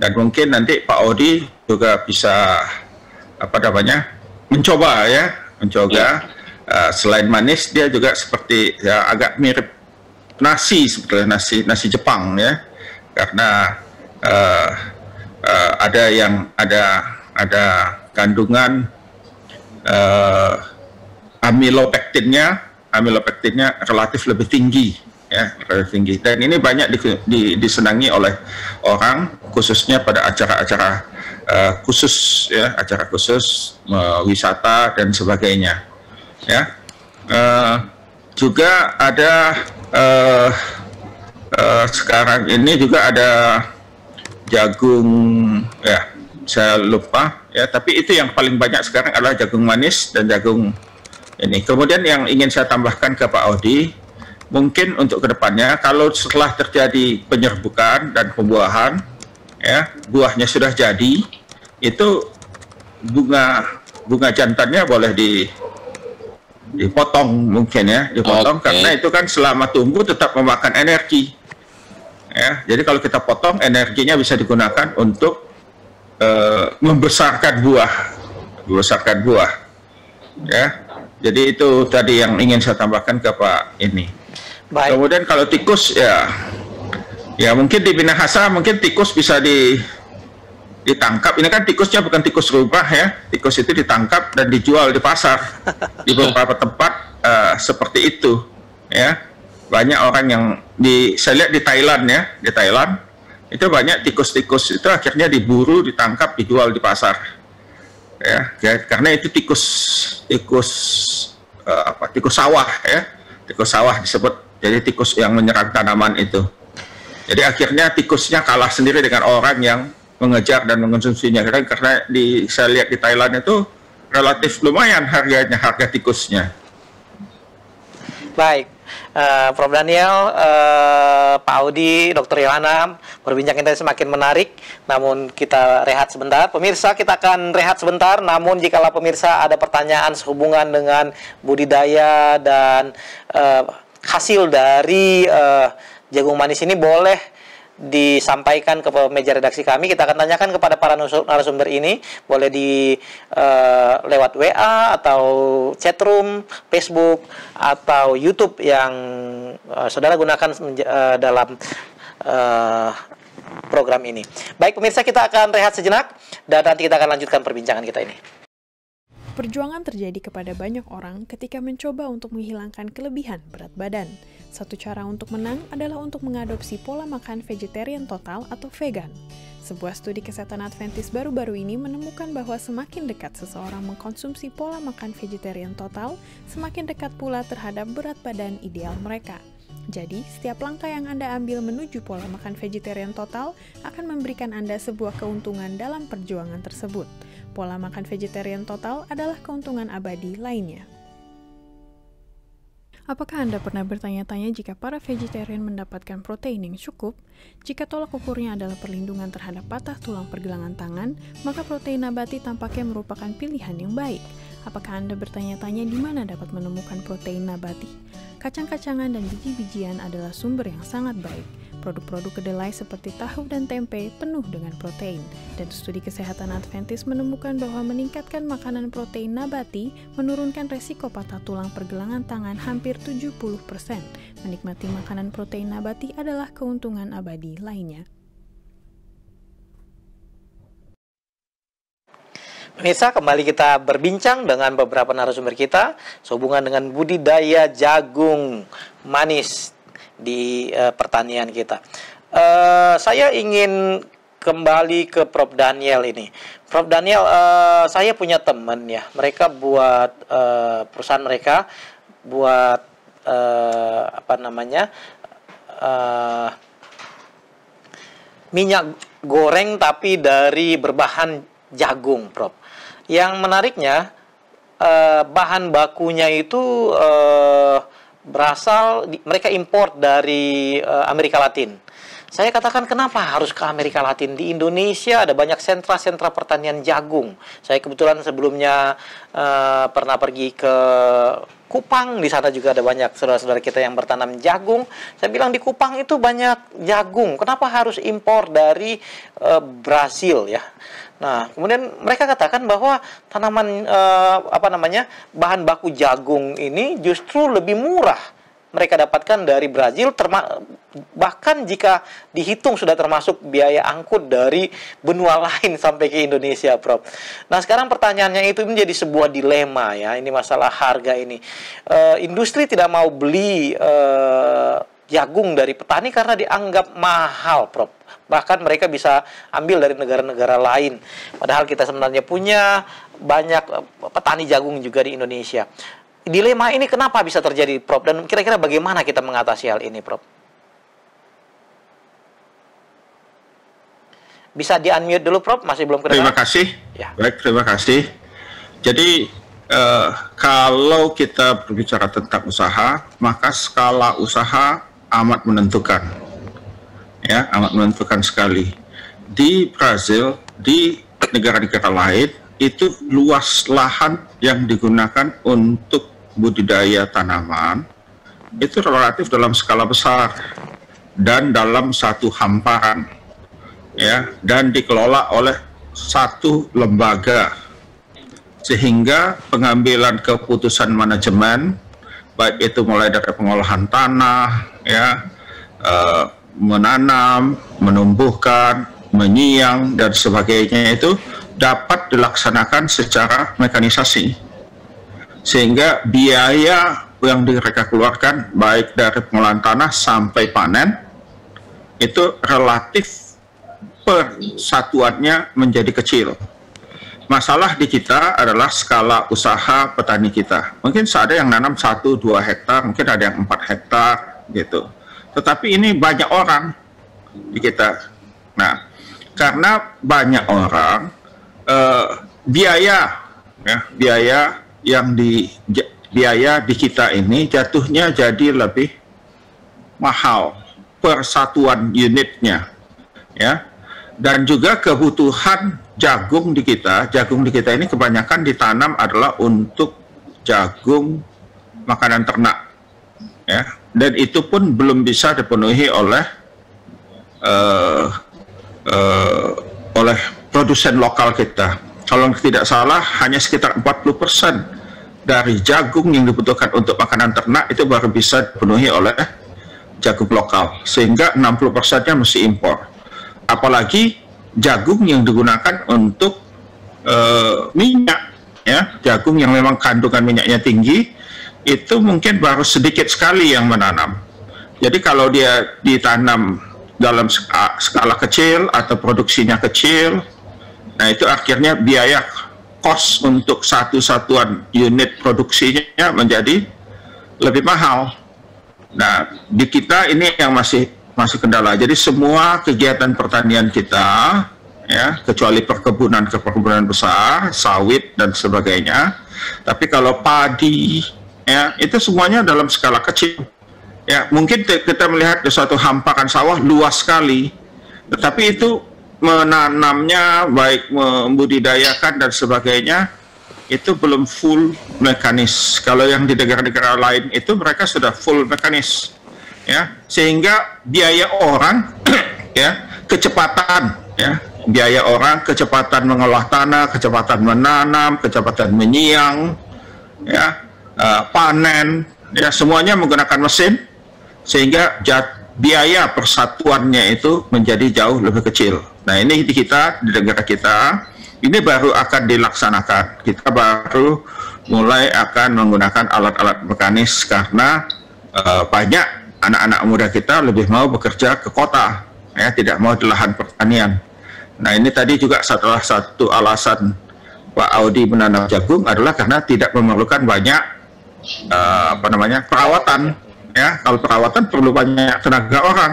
Dan mungkin nanti Pak Odi juga bisa mencoba. Selain manis, dia juga seperti ya agak mirip nasi, sebetulnya nasi Jepang ya, karena ada kandungan amilopektinnya relatif lebih tinggi ya, dan ini banyak disenangi oleh orang, khususnya pada acara-acara khusus ya, wisata dan sebagainya ya. Juga ada sekarang ini juga ada jagung ya, saya lupa ya, tapi itu yang paling banyak sekarang adalah jagung manis dan jagung ini. Kemudian yang ingin saya tambahkan ke Pak Odi, mungkin untuk kedepannya kalau setelah terjadi penyerbukan dan pembuahan ya, buahnya sudah jadi, itu bunga jantannya boleh dipotong mungkin ya, karena itu kan selama tumbuh tetap memakan energi ya. Jadi kalau kita potong, energinya bisa digunakan untuk membesarkan buah ya. Jadi itu tadi yang ingin saya tambahkan ke Pak ini. Baik. Kemudian kalau tikus ya mungkin di Minahasa mungkin tikus bisa ditangkap. Ini kan tikusnya bukan tikus rumah ya, tikus itu ditangkap dan dijual di pasar di beberapa tempat seperti itu ya. Banyak orang yang saya lihat di Thailand ya, di Thailand itu banyak tikus-tikus itu akhirnya diburu, ditangkap, dijual di pasar ya, karena itu tikus sawah ya, tikus sawah disebut. Jadi tikus yang menyerang tanaman itu. Jadi akhirnya tikusnya kalah sendiri dengan orang yang mengejar dan mengonsumsinya, karena saya lihat di Thailand itu relatif lumayan harga tikusnya. Baik, Prof Daniel, Pak Audi, Dr. Yohana, perbincangan kita semakin menarik, namun kita rehat sebentar. Pemirsa, kita akan rehat sebentar, namun jikalau pemirsa ada pertanyaan sehubungan dengan budidaya dan hasil dari jagung manis ini, boleh disampaikan ke meja redaksi kami. Kita akan tanyakan kepada para narasumber ini, boleh lewat WA atau chatroom, Facebook atau YouTube yang saudara gunakan dalam program ini. Baik pemirsa, kita akan rehat sejenak dan nanti kita akan lanjutkan perbincangan kita ini. Perjuangan terjadi kepada banyak orang ketika mencoba untuk menghilangkan kelebihan berat badan. Satu cara untuk menang adalah untuk mengadopsi pola makan vegetarian total atau vegan. Sebuah studi kesehatan Adventist baru-baru ini menemukan bahwa semakin dekat seseorang mengkonsumsi pola makan vegetarian total, semakin dekat pula terhadap berat badan ideal mereka. Jadi, setiap langkah yang Anda ambil menuju pola makan vegetarian total akan memberikan Anda sebuah keuntungan dalam perjuangan tersebut. Pola makan vegetarian total adalah keuntungan abadi lainnya. Apakah Anda pernah bertanya-tanya jika para vegetarian mendapatkan protein yang cukup? Jika tolak ukurnya adalah perlindungan terhadap patah tulang pergelangan tangan, maka protein nabati tampaknya merupakan pilihan yang baik. Apakah Anda bertanya-tanya di mana dapat menemukan protein nabati? Kacang-kacangan dan biji-bijian adalah sumber yang sangat baik. Produk-produk kedelai seperti tahu dan tempe penuh dengan protein, dan studi kesehatan Adventist menemukan bahwa meningkatkan makanan protein nabati menurunkan resiko patah tulang pergelangan tangan hampir 70%. Menikmati makanan protein nabati adalah keuntungan abadi lainnya. Pemirsa, kembali kita berbincang dengan beberapa narasumber kita sehubungan dengan budidaya jagung manis di pertanian kita. Saya ingin kembali ke Prof. Daniel ini. Prof. Daniel, saya punya teman ya, mereka buat perusahaan mereka buat minyak goreng tapi dari berbahan jagung, Prof. Yang menariknya bahan bakunya itu mereka import dari Amerika Latin. Saya katakan, kenapa harus ke Amerika Latin? Di Indonesia ada banyak sentra-sentra pertanian jagung. Saya kebetulan sebelumnya pernah pergi ke Kupang. Di sana juga ada banyak saudara-saudara kita yang bertanam jagung. Saya bilang di Kupang itu banyak jagung. Kenapa harus impor dari Brasil ya? Nah, kemudian mereka katakan bahwa tanaman bahan baku jagung ini justru lebih murah mereka dapatkan dari Brazil, bahkan jika dihitung sudah termasuk biaya angkut dari benua lain sampai ke Indonesia, Prof. Nah, sekarang pertanyaannya itu menjadi sebuah dilema ya, ini masalah harga ini. Industri tidak mau beli jagung dari petani karena dianggap mahal, Prof. Bahkan mereka bisa ambil dari negara-negara lain. Padahal kita sebenarnya punya banyak petani jagung juga di Indonesia. Dilema ini kenapa bisa terjadi, Prof? Dan kira-kira bagaimana kita mengatasi hal ini, Prof? Bisa di-unmute dulu, Prof? Masih belum kedengaran. Terima kasih. Ya. Baik, terima kasih. Jadi, kalau kita berbicara tentang usaha, maka skala usaha amat menentukan. Ya, amat menentukan sekali. Di Brazil, di negara-negara lain, itu luas lahan yang digunakan untuk budidaya tanaman itu relatif dalam skala besar dan dalam satu hamparan ya, dan dikelola oleh satu lembaga, sehingga pengambilan keputusan manajemen baik itu mulai dari pengolahan tanah ya, menanam, menumbuhkan, menyiang dan sebagainya itu dapat dilaksanakan secara mekanisasi, sehingga biaya yang mereka keluarkan baik dari pengolahan tanah sampai panen itu relatif per satuannya menjadi kecil. Masalah di kita adalah skala usaha petani kita. Mungkin ada yang nanam 1-2 hektar, mungkin ada yang 4 hektar gitu. Tetapi ini banyak orang di kita. Nah, karena banyak orang, biaya di kita ini jatuhnya jadi lebih mahal per satuan unitnya ya, dan juga kebutuhan jagung di kita ini kebanyakan ditanam adalah untuk jagung makanan ternak ya, dan itu pun belum bisa dipenuhi oleh produsen lokal kita. Kalau tidak salah, hanya sekitar 40% dari jagung yang dibutuhkan untuk makanan ternak itu baru bisa dipenuhi oleh jagung lokal, sehingga 60%-nya mesti impor. Apalagi jagung yang digunakan untuk minyak, ya, jagung yang memang kandungan minyaknya tinggi, itu mungkin baru sedikit sekali yang menanam. Jadi kalau dia ditanam dalam skala kecil atau produksinya kecil, nah itu akhirnya biaya kos untuk satu satuan unit produksinya menjadi lebih mahal. Nah, di kita ini yang masih kendala. Jadi semua kegiatan pertanian kita, ya, kecuali perkebunan besar, sawit dan sebagainya. Tapi kalau padi, ya, itu semuanya dalam skala kecil. Ya, mungkin kita melihat di suatu hamparan sawah luas sekali, tetapi itu menanamnya, baik membudidayakan dan sebagainya, itu belum full mekanis. Kalau yang di negara-negara lain itu mereka sudah full mekanis, ya, sehingga biaya orang, ya, kecepatan, ya, biaya orang, kecepatan mengolah tanah, kecepatan menanam, kecepatan menyiang, ya, panen, ya, semuanya menggunakan mesin, sehingga biaya persatuannya itu menjadi jauh lebih kecil. Nah, ini di kita, di negara kita, ini baru akan dilaksanakan. Kita baru mulai akan menggunakan alat-alat mekanis karena banyak anak-anak muda kita lebih mau bekerja ke kota, ya, tidak mau di lahan pertanian. Nah, ini tadi juga salah satu alasan Pak Audi menanam jagung adalah karena tidak memerlukan banyak perawatan, ya. Kalau perawatan perlu banyak tenaga orang,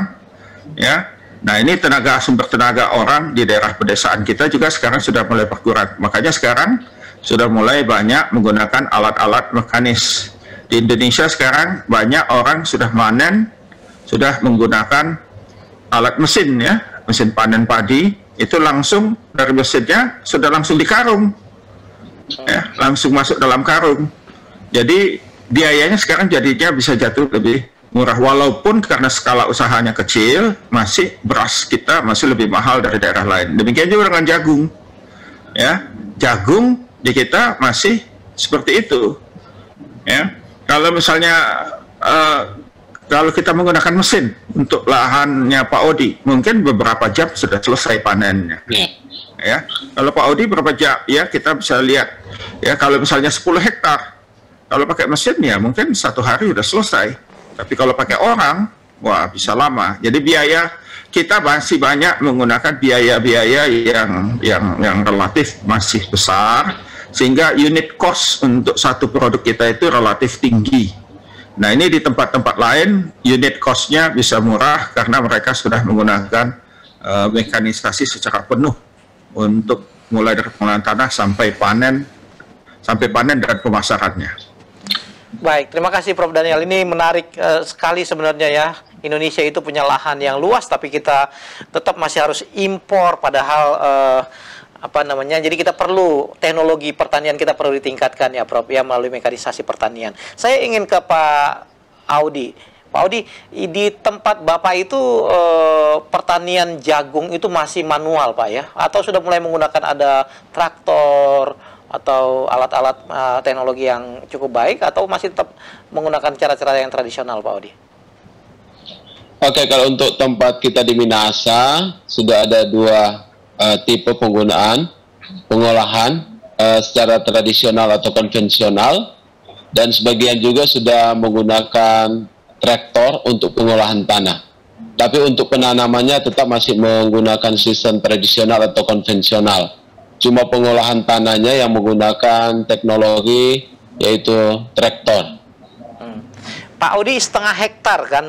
ya. Nah, ini sumber tenaga orang di daerah pedesaan kita juga sekarang sudah mulai berkurang. Makanya sekarang sudah mulai banyak menggunakan alat-alat mekanis. Di Indonesia sekarang banyak orang sudah panen, sudah menggunakan alat mesin, ya, mesin panen padi, itu langsung dari mesinnya sudah langsung dikarung, ya, langsung masuk dalam karung. Jadi biayanya sekarang jadinya bisa jatuh lebih murah, walaupun karena skala usahanya kecil, masih beras kita masih lebih mahal dari daerah lain. Demikian juga dengan jagung, ya, jagung di kita masih seperti itu, ya. Kalau misalnya kalau kita menggunakan mesin untuk lahannya Pak Odi, mungkin beberapa jam sudah selesai panennya, ya. Kalau Pak Odi berapa jam, ya, kita bisa lihat, ya, kalau misalnya 10 hektar, kalau pakai mesin ya mungkin 1 hari sudah selesai. Tapi kalau pakai orang, wah, bisa lama. Jadi biaya kita masih banyak menggunakan biaya-biaya yang relatif masih besar, sehingga unit cost untuk satu produk kita itu relatif tinggi. Nah, ini di tempat-tempat lain unit cost-nya bisa murah karena mereka sudah menggunakan mekanisasi secara penuh untuk mulai dari pengolahan tanah sampai panen dan pemasarannya. Baik, terima kasih Prof. Daniel. Ini menarik sekali sebenarnya, ya. Indonesia itu punya lahan yang luas, tapi kita tetap masih harus impor, padahal jadi kita perlu teknologi pertanian, kita perlu ditingkatkan, ya Prof, ya, melalui mekanisasi pertanian. Saya ingin ke Pak Audi. Pak Audi, di tempat Bapak itu pertanian jagung itu masih manual, Pak, ya? Atau sudah mulai menggunakan ada traktor atau alat-alat teknologi yang cukup baik, atau masih tetap menggunakan cara-cara yang tradisional, Pak Audi? Oke, kalau untuk tempat kita di Minahasa sudah ada 2 tipe pengolahan secara tradisional atau konvensional, dan sebagian juga sudah menggunakan traktor untuk pengolahan tanah. Tapi untuk penanamannya tetap masih menggunakan sistem tradisional atau konvensional. Cuma pengolahan tanahnya yang menggunakan teknologi yaitu traktor. Pak Audi, 1,5 hektar kan?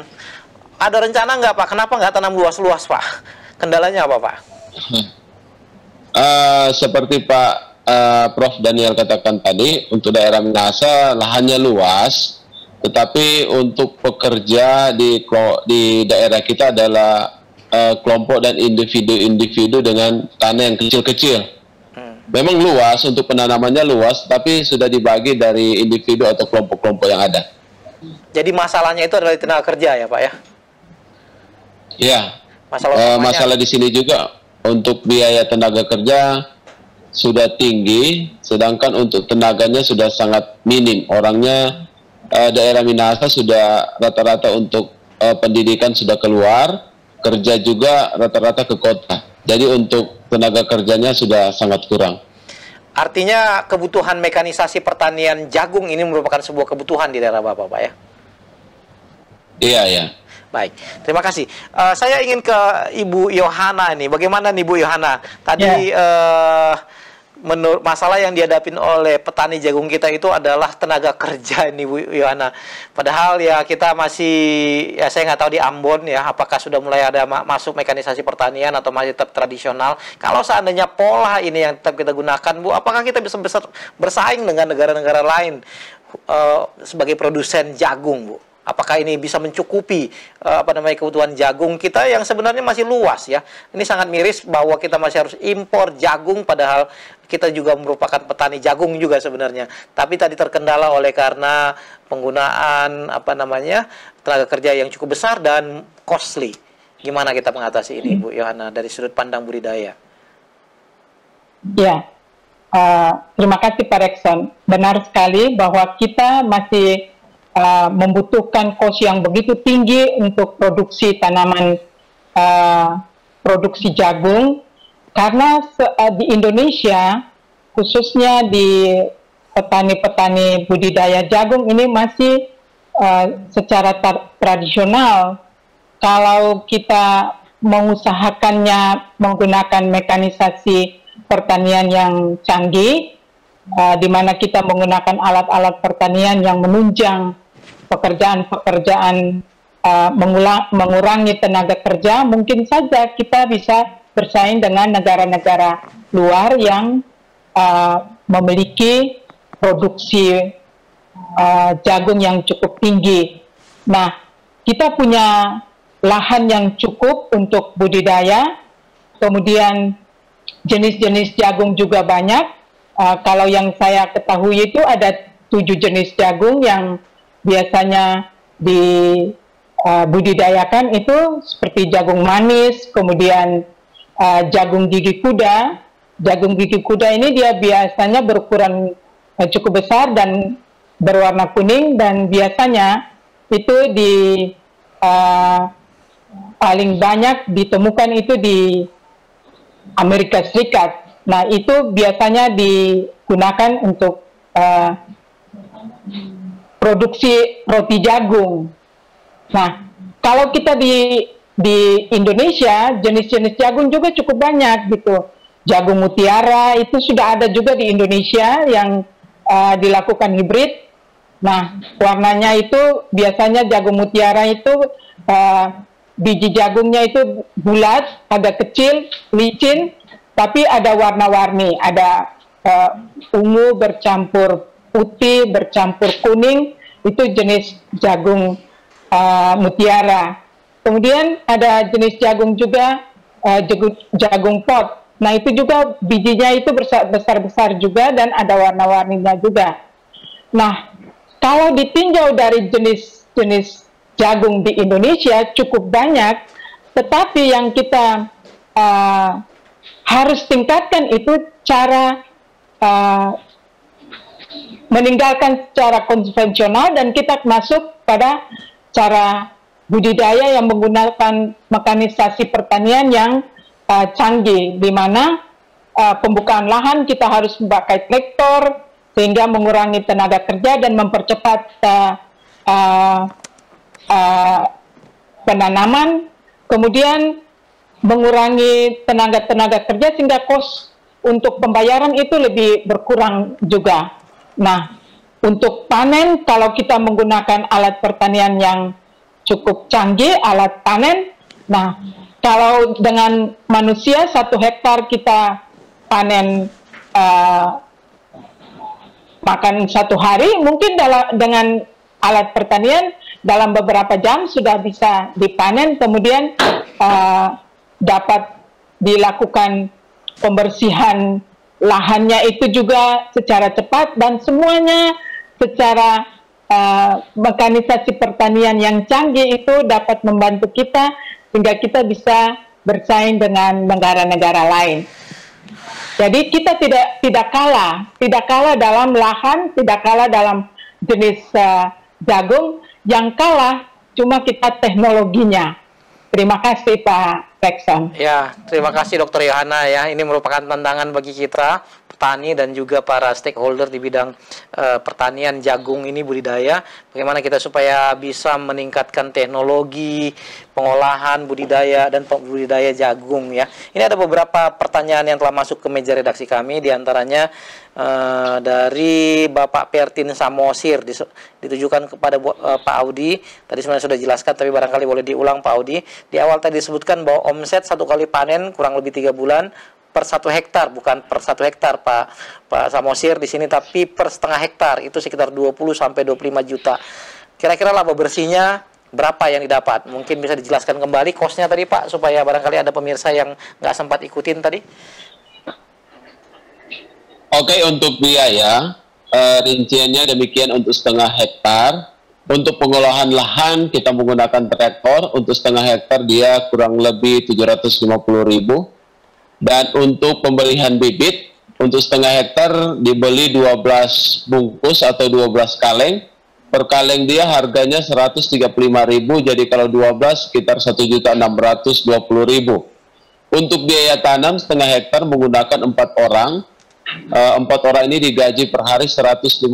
Ada rencana nggak, Pak? Kenapa nggak tanam luas-luas, Pak? Kendalanya apa, Pak? Seperti Pak Prof. Daniel katakan tadi, untuk daerah Minahasa lahannya luas, tetapi untuk pekerja di daerah kita adalah kelompok dan individu-individu dengan tanah yang kecil-kecil. Memang luas, untuk penanamannya luas, tapi sudah dibagi dari individu atau kelompok-kelompok yang ada. Jadi masalahnya itu adalah tenaga kerja, ya Pak, ya? Iya. Masalah di sini juga untuk biaya tenaga kerja sudah tinggi, sedangkan untuk tenaganya sudah sangat minim. Orangnya daerah Minahasa sudah rata-rata untuk pendidikan sudah keluar, kerja juga rata-rata ke kota. Jadi untuk tenaga kerjanya sudah sangat kurang. Artinya kebutuhan mekanisasi pertanian jagung ini merupakan sebuah kebutuhan di daerah Bapak, Pak, ya? Iya, ya. Baik, terima kasih. Saya ingin ke Ibu Yohana ini. Bagaimana nih Bu Yohana? Tadi menurut masalah yang dihadapin oleh petani jagung kita itu adalah tenaga kerja ini Bu Yohana. Padahal ya kita masih, ya saya nggak tahu di Ambon ya, apakah sudah mulai ada masuk mekanisasi pertanian atau masih tetap tradisional. Kalau seandainya pola ini yang tetap kita gunakan Bu, apakah kita bisa bersaing dengan negara-negara lain sebagai produsen jagung Bu? Apakah ini bisa mencukupi kebutuhan jagung kita yang sebenarnya masih luas ya? Ini sangat miris bahwa kita masih harus impor jagung padahal kita juga merupakan petani jagung juga sebenarnya. Tapi tadi terkendala oleh karena penggunaan tenaga kerja yang cukup besar dan costly. Gimana kita mengatasi ini, Bu Yohana, dari sudut pandang budidaya? Ya, terima kasih Pak Rekson. Benar sekali bahwa kita masih membutuhkan kos yang begitu tinggi untuk produksi tanaman produksi jagung, karena di Indonesia khususnya di petani-petani budidaya jagung ini masih secara tradisional, kalau kita mengusahakannya menggunakan mekanisasi pertanian yang canggih, di mana kita menggunakan alat-alat pertanian yang menunjang pekerjaan-pekerjaan, mengurangi tenaga kerja, mungkin saja kita bisa bersaing dengan negara-negara luar yang memiliki produksi jagung yang cukup tinggi. Nah, kita punya lahan yang cukup untuk budidaya, kemudian jenis-jenis jagung juga banyak. Kalau yang saya ketahui itu ada 7 jenis jagung yang biasanya dibudidayakan itu seperti jagung manis, kemudian jagung gigi kuda. Jagung gigi kuda ini dia biasanya berukuran cukup besar dan berwarna kuning, dan biasanya itu paling banyak ditemukan itu di Amerika Serikat. Nah, itu biasanya digunakan untuk produksi roti jagung. Nah, kalau kita di Indonesia, jenis-jenis jagung juga cukup banyak gitu. Jagung mutiara itu sudah ada juga di Indonesia yang dilakukan hibrid. Nah, warnanya itu biasanya jagung mutiara itu biji jagungnya itu bulat, agak kecil, licin, tapi ada warna-warni, ada ungu bercampur putih, bercampur kuning, itu jenis jagung mutiara. Kemudian ada jenis jagung juga, jagung pot. Nah, itu juga bijinya itu besar-besar juga dan ada warna-warninya juga. Nah, kalau ditinjau dari jenis-jenis jagung di Indonesia cukup banyak, tetapi yang kita harus tingkatkan itu cara meninggalkan cara konvensional dan kita masuk pada cara budidaya yang menggunakan mekanisasi pertanian yang canggih, di mana pembukaan lahan kita harus memakai traktor sehingga mengurangi tenaga kerja dan mempercepat penanaman, kemudian mengurangi tenaga kerja sehingga kos untuk pembayaran itu lebih berkurang juga. Nah, untuk panen kalau kita menggunakan alat pertanian yang cukup canggih, alat panen, nah kalau dengan manusia 1 hektar kita panen makan 1 hari, mungkin dengan alat pertanian dalam beberapa jam sudah bisa dipanen, kemudian dapat dilakukan pembersihan lahannya itu juga secara cepat, dan semuanya secara mekanisasi pertanian yang canggih itu dapat membantu kita sehingga kita bisa bersaing dengan negara-negara lain. Jadi kita tidak kalah dalam lahan, tidak kalah dalam jenis jagung, yang kalah cuma kita teknologinya. Terima kasih Pak Rexon. Ya, terima kasih Dr. Yohana ya. Ini merupakan tantangan bagi kita petani dan juga para stakeholder di bidang pertanian jagung ini, budidaya. Bagaimana kita supaya bisa meningkatkan teknologi pengolahan, budidaya dan budidaya jagung ya. Ini ada beberapa pertanyaan yang telah masuk ke meja redaksi kami, diantaranya dari Bapak Pertin Samosir, ditujukan kepada Pak Audi. Tadi sebenarnya sudah dijelaskan, tapi barangkali boleh diulang Pak Audi. Di awal tadi disebutkan bahwa omset 1 kali panen kurang lebih 3 bulan per 1 hektar, bukan per 1 hektar Pak Samosir di sini, tapi per setengah hektar, itu sekitar 20 sampai 25 juta. Kira-kira laba bersihnya berapa yang didapat? Mungkin bisa dijelaskan kembali kosnya tadi Pak, supaya barangkali ada pemirsa yang nggak sempat ikutin tadi. Oke, untuk biaya rinciannya demikian untuk setengah hektar. Untuk pengolahan lahan kita menggunakan traktor, untuk setengah hektar dia kurang lebih 750.000. Dan untuk pembelian bibit, untuk setengah hektar dibeli 12 bungkus atau 12 kaleng. Per kaleng dia harganya 135.000, jadi kalau 12 sekitar 1.620.000. Untuk biaya tanam setengah hektar menggunakan 4 orang. 4 orang ini digaji per hari 150.000,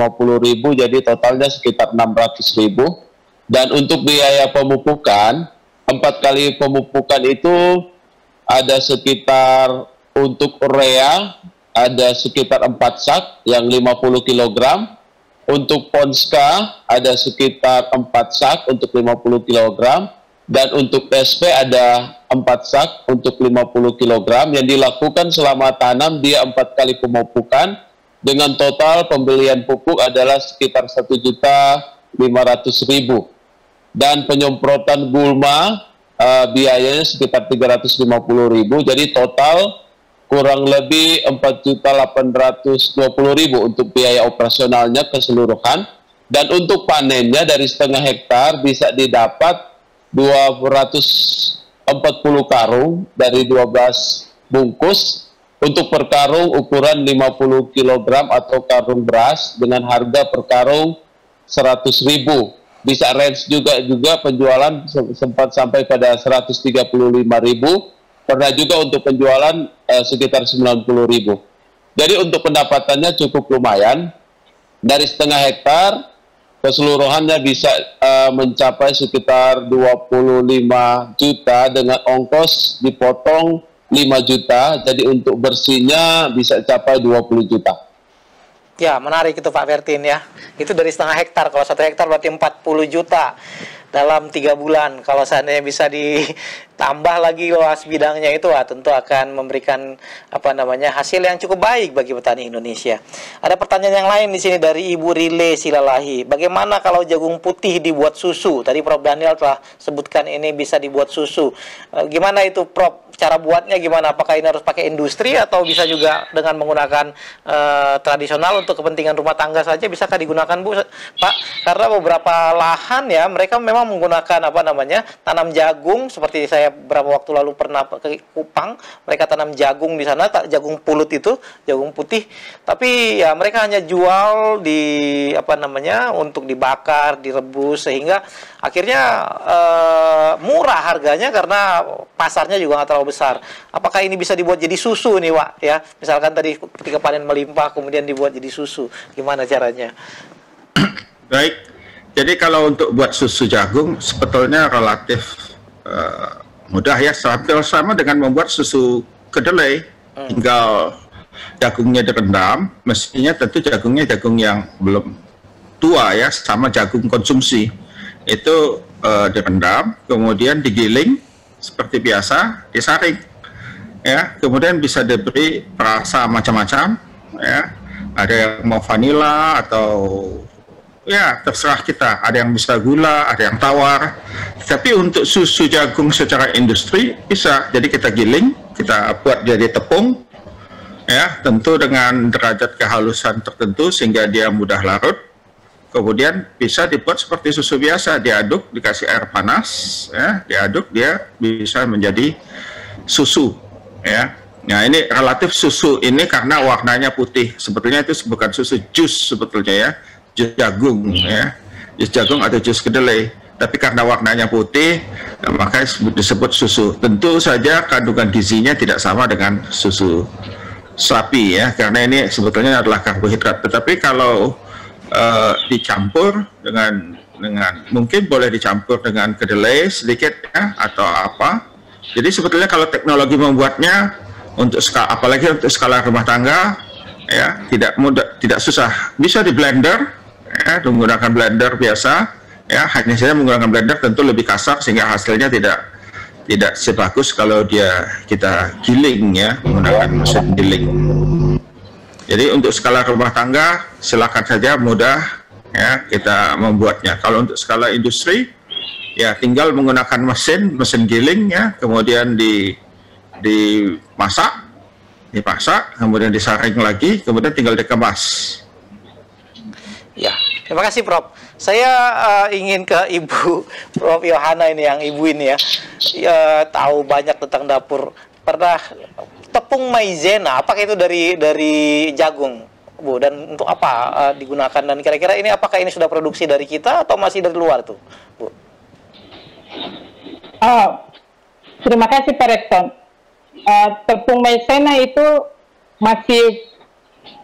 jadi totalnya sekitar 600.000. Dan untuk biaya pemupukan, 4 kali pemupukan itu ada sekitar, untuk urea ada sekitar 4 sak yang 50 kg. Untuk Ponska ada sekitar 4 sak untuk 50 kg. Dan untuk SP ada 4 sak untuk 50 kg yang dilakukan selama tanam. Dia 4 kali pemupukan dengan total pembelian pupuk adalah sekitar 1.500.000. Dan penyemprotan gulma biayanya sekitar 350.000. Jadi total kurang lebih 4.820.000 untuk biaya operasionalnya keseluruhan. Dan untuk panennya dari setengah hektar bisa didapat 240 karung dari 12 bungkus. Untuk per karung ukuran 50 kg atau karung beras dengan harga per karung 100.000. Bisa range juga penjualan sempat sampai pada 135.000. Pernah juga untuk penjualan sekitar 90.000. Jadi untuk pendapatannya cukup lumayan. Dari setengah hektar keseluruhannya bisa mencapai sekitar 25 juta dengan ongkos dipotong 5 juta. Jadi untuk bersihnya bisa capai 20 juta. Ya, menarik itu Pak Bertin ya. Itu dari setengah hektar. Kalau 1 hektar berarti 40 juta dalam 3 bulan. Kalau seandainya bisa ditambah lagi luas bidangnya itu, tentu akan memberikan hasil yang cukup baik bagi petani Indonesia. Ada pertanyaan yang lain di sini dari Ibu Rile Silalahi. Bagaimana kalau jagung putih dibuat susu? Tadi Prof Daniel telah sebutkan ini bisa dibuat susu. Gimana itu Prof? Cara buatnya gimana? Apakah ini harus pakai industri atau bisa juga dengan menggunakan tradisional untuk kepentingan rumah tangga saja? Bisakah digunakan Bu, Pak? Karena beberapa lahan ya mereka memang menggunakan tanam jagung. Seperti saya beberapa waktu lalu pernah ke Kupang, mereka tanam jagung di sana, jagung pulut itu, jagung putih. Tapi ya mereka hanya jual di untuk dibakar, direbus, sehingga akhirnya murah harganya karena pasarnya juga nggak terlalu besar. Apakah ini bisa dibuat jadi susu nih, Wak? Ya, misalkan tadi ketika panen melimpah kemudian dibuat jadi susu, gimana caranya? Baik. Jadi kalau untuk buat susu jagung sebetulnya relatif mudah ya, hampir sama dengan membuat susu kedelai. Tinggal jagungnya direndam, mestinya tentu jagungnya jagung yang belum tua ya, sama jagung konsumsi. Itu direndam, kemudian digiling seperti biasa, disaring ya, kemudian bisa diberi rasa macam-macam ya, ada yang mau vanila atau ya terserah kita, ada yang bisa gula, ada yang tawar. Tapi untuk susu jagung secara industri bisa, jadi kita giling, kita buat jadi tepung ya, tentu dengan derajat kehalusan tertentu sehingga dia mudah larut. Kemudian bisa dibuat seperti susu biasa, diaduk, dikasih air panas, ya, diaduk, dia bisa menjadi susu, ya. Nah ini relatif susu ini karena warnanya putih, sebetulnya itu bukan susu, jus sebetulnya ya, jus jagung, ya, jus jagung atau jus kedelai. Tapi karena warnanya putih, makanya disebut susu. Tentu saja kandungan gizinya tidak sama dengan susu sapi ya, karena ini sebetulnya adalah karbohidrat. Tetapi kalau dicampur dengan mungkin boleh dicampur dengan kedelai sedikit ya atau apa. Jadi sebetulnya kalau teknologi membuatnya untuk apalagi untuk skala rumah tangga ya, tidak mudah, tidak susah, bisa di blender ya, menggunakan blender biasa ya, hanya saja menggunakan blender tentu lebih kasar sehingga hasilnya tidak sebagus kalau kita giling ya, menggunakan mesin giling. Jadi untuk skala rumah tangga silakan saja, mudah ya kita membuatnya. Kalau untuk skala industri ya tinggal menggunakan mesin giling ya, kemudian dipasak, kemudian disaring lagi, kemudian tinggal dikemas. Ya, terima kasih Prof. Saya ingin ke Ibu Prof Yohana ini, yang Ibu ini ya, tahu banyak tentang dapur. Pernah tepung maizena, apakah itu dari jagung, Bu? Dan untuk apa digunakan? Dan kira-kira ini apakah ini sudah produksi dari kita atau masih dari luar tuh, Bu? Oh, terima kasih Pak Rekton. Tepung maizena itu masih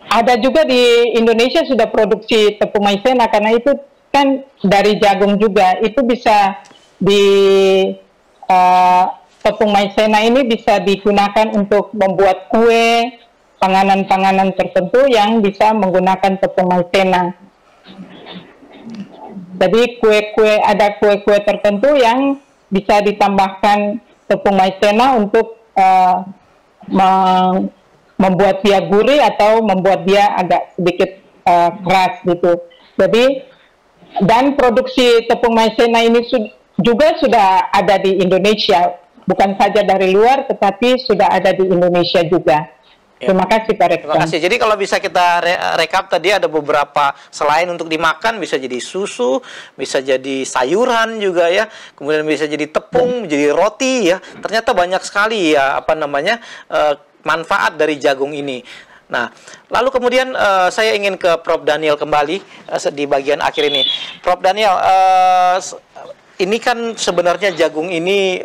ada juga di Indonesia, sudah produksi tepung maizena, karena itu kan dari jagung juga, itu bisa di tepung maizena ini bisa digunakan untuk membuat kue, panganan-panganan tertentu yang bisa menggunakan tepung maizena. Jadi ada kue-kue tertentu yang bisa ditambahkan tepung maizena untuk membuat dia gurih atau membuat dia agak sedikit keras gitu. Jadi dan produksi tepung maizena ini juga sudah ada di Indonesia, bukan saja dari luar, tetapi sudah ada di Indonesia juga. Ya. Terima kasih Pak Rektor. Terima kasih. Jadi kalau bisa kita rekap tadi ada beberapa, selain untuk dimakan bisa jadi susu, bisa jadi sayuran juga ya, kemudian bisa jadi tepung, jadi roti ya. Ternyata banyak sekali ya manfaat dari jagung ini. Nah, lalu kemudian saya ingin ke Prof. Daniel kembali di bagian akhir ini. Prof. Daniel, ini kan sebenarnya jagung ini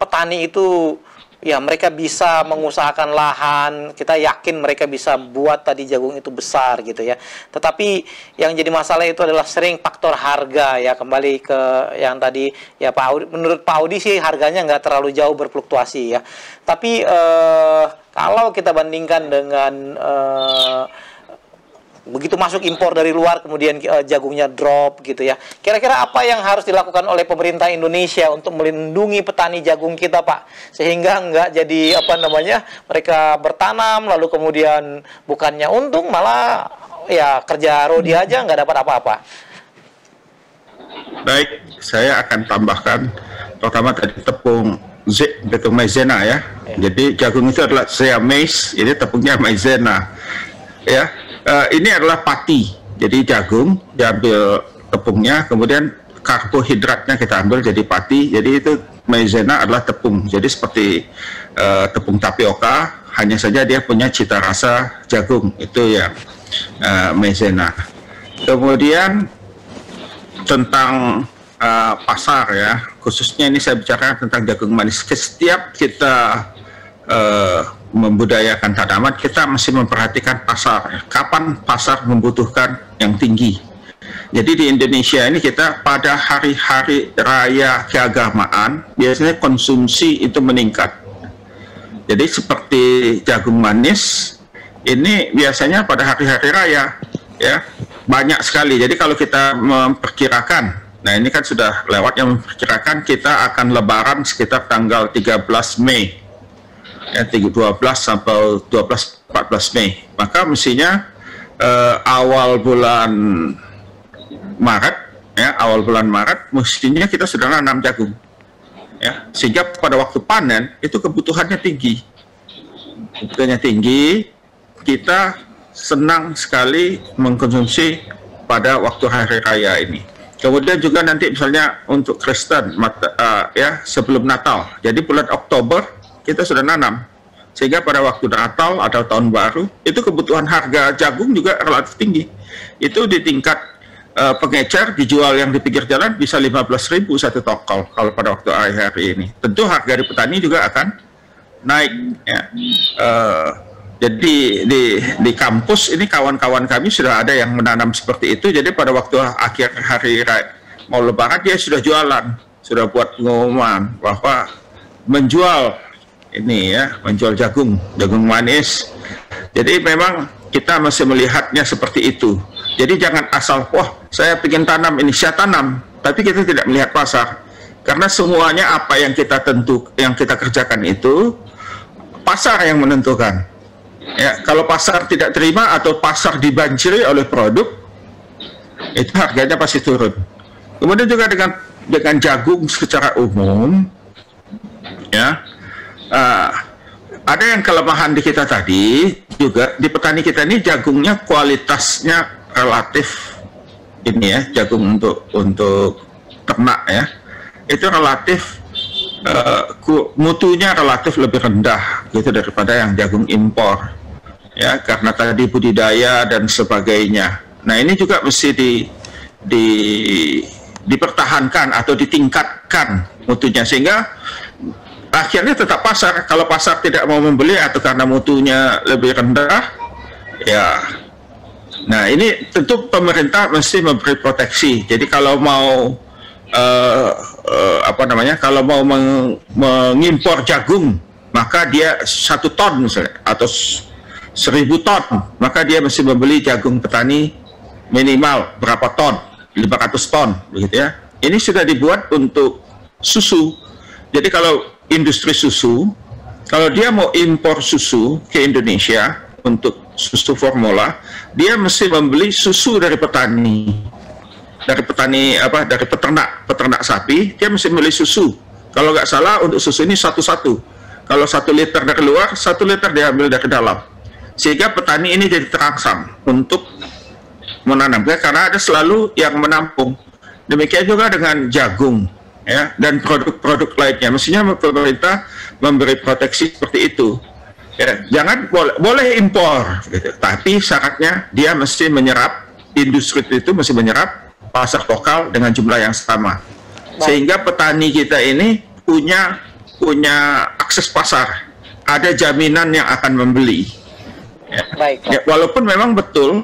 petani itu ya mereka bisa mengusahakan lahan, kita yakin mereka bisa buat tadi jagung itu besar gitu ya. Tetapi yang jadi masalah itu adalah sering faktor harga ya, kembali ke yang tadi ya Pak Audi, menurut Pak Audi sih harganya nggak terlalu jauh berfluktuasi ya. Tapi kalau kita bandingkan dengan begitu masuk impor dari luar kemudian jagungnya drop gitu ya. Kira-kira apa yang harus dilakukan oleh pemerintah Indonesia untuk melindungi petani jagung kita Pak, sehingga nggak jadi mereka bertanam lalu kemudian bukannya untung malah ya kerja rodi aja nggak dapat apa-apa. Baik, saya akan tambahkan pertama tadi tepung maizena ya. Jadi jagung itu adalah sea maize, ini tepungnya maizena ya. Ini adalah pati, jadi jagung diambil tepungnya, kemudian karbohidratnya kita ambil jadi pati, jadi itu maizena adalah tepung, jadi seperti tepung tapioka, hanya saja dia punya cita rasa jagung, itu yang maizena. Kemudian tentang pasar ya, khususnya ini saya bicara tentang jagung manis. Setiap kita membudayakan tanaman, kita mesti memperhatikan pasar. Kapan pasar membutuhkan yang tinggi? Jadi di Indonesia ini kita pada hari-hari raya keagamaan biasanya konsumsi itu meningkat. Jadi seperti jagung manis ini biasanya pada hari-hari raya ya banyak sekali. Jadi kalau kita memperkirakan, nah ini kan sudah lewat yang memperkirakan kita akan lebaran sekitar tanggal 13 Mei. Ya, 12 sampai 12-14 Mei, maka mestinya awal bulan Maret ya, awal bulan Maret mestinya kita sudah nanam jagung ya, sehingga pada waktu panen itu kebutuhannya tinggi, kita senang sekali mengkonsumsi pada waktu hari raya ini. Kemudian juga nanti misalnya untuk Kristen ya sebelum Natal, jadi bulan Oktober kita sudah nanam, sehingga pada waktu Natal atau tahun baru itu kebutuhan harga jagung juga relatif tinggi. Itu di tingkat pengecer dijual yang di pinggir jalan bisa 15.000 satu tokol kalau pada waktu hari ini. Tentu harga di petani juga akan naik ya. Jadi di kampus ini kawan-kawan kami sudah ada yang menanam seperti itu. Jadi pada waktu akhir hari mau lebaran dia sudah jualan, sudah buat pengumuman bahwa menjual ini ya, menjual jagung manis. Jadi memang kita masih melihatnya seperti itu. Jadi jangan asal, wah saya ingin tanam ini, saya tanam, tapi kita tidak melihat pasar. Karena semuanya apa yang kita kerjakan itu pasar yang menentukan. Ya, kalau pasar tidak terima atau pasar dibanjiri oleh produk, itu harganya pasti turun. Kemudian juga dengan jagung secara umum, ya. Ada yang kelemahan di kita tadi juga di petani kita ini jagungnya kualitasnya relatif ini ya, jagung untuk ternak ya itu relatif mutunya relatif lebih rendah gitu daripada yang jagung impor ya, karena tadi budidaya dan sebagainya. Nah ini juga mesti dipertahankan atau ditingkatkan mutunya sehingga akhirnya tetap pasar. Kalau pasar tidak mau membeli atau karena mutunya lebih rendah, ya Nah, ini tentu pemerintah mesti memberi proteksi. Jadi kalau mau kalau mau mengimpor jagung, maka dia 1 ton misalnya, atau 1000 ton, maka dia mesti membeli jagung petani minimal berapa ton, 500 ton, begitu ya. Ini sudah dibuat untuk susu. Jadi kalau industri susu, kalau dia mau impor susu ke Indonesia untuk susu formula, dia mesti membeli susu dari petani, dari peternak sapi. Dia mesti membeli susu. Kalau nggak salah untuk susu ini satu-satu. Kalau 1 liter dari luar, 1 liter diambil dari dalam, sehingga petani ini jadi terangsang untuk menanam, karena ada selalu yang menampung. Demikian juga dengan jagung, ya, dan produk-produk lainnya. Mestinya pemerintah memberi proteksi seperti itu. Ya, jangan boleh impor, gitu. Tapi syaratnya dia mesti menyerap, industri itu mesti menyerap pasar lokal dengan jumlah yang sama, sehingga petani kita ini punya akses pasar, ada jaminan yang akan membeli. Ya. Ya, walaupun memang betul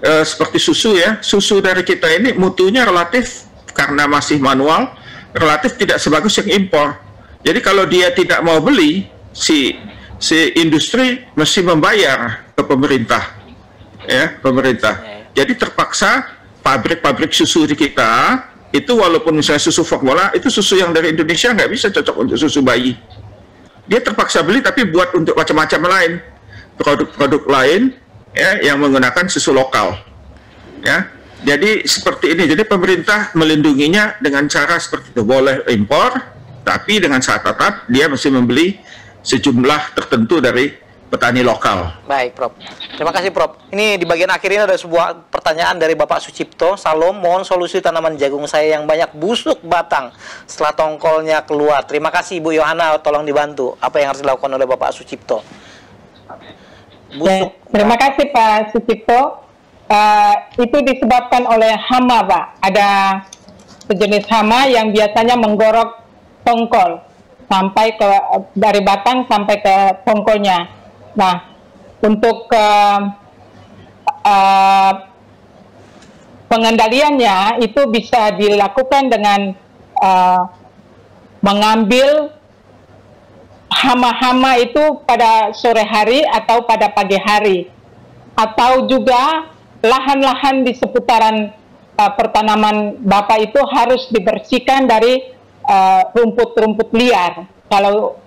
seperti susu ya, susu dari kita ini mutunya relatif karena masih manual, relatif tidak sebagus yang impor. Jadi kalau dia tidak mau beli, si industri mesti membayar ke pemerintah, ya, pemerintah. Jadi terpaksa pabrik-pabrik susu di kita itu, walaupun misalnya susu formula, itu susu yang dari Indonesia nggak bisa cocok untuk susu bayi. Dia terpaksa beli, tapi buat untuk macam-macam lain, produk-produk lain, ya, yang menggunakan susu lokal, ya. Jadi seperti ini. Jadi pemerintah melindunginya dengan cara seperti itu. Boleh impor, tapi dengan catatan dia mesti membeli sejumlah tertentu dari petani lokal. Baik, Prof. Terima kasih, Prof. Ini di bagian akhir ini ada sebuah pertanyaan dari Bapak Sucipto. Salam, mohon solusi tanaman jagung saya yang banyak busuk batang setelah tongkolnya keluar. Terima kasih, Bu Yohana, tolong dibantu. Apa yang harus dilakukan oleh Bapak Sucipto? Busuk. Terima kasih, Pak Sucipto. Itu disebabkan oleh hama, Pak. Ada sejenis hama yang biasanya menggorok tongkol sampai ke dari batang sampai ke tongkolnya. Nah, untuk pengendaliannya itu bisa dilakukan dengan mengambil hama-hama itu pada sore hari atau pada pagi hari, atau juga lahan-lahan di seputaran pertanaman Bapak itu harus dibersihkan dari rumput-rumput liar. Kalau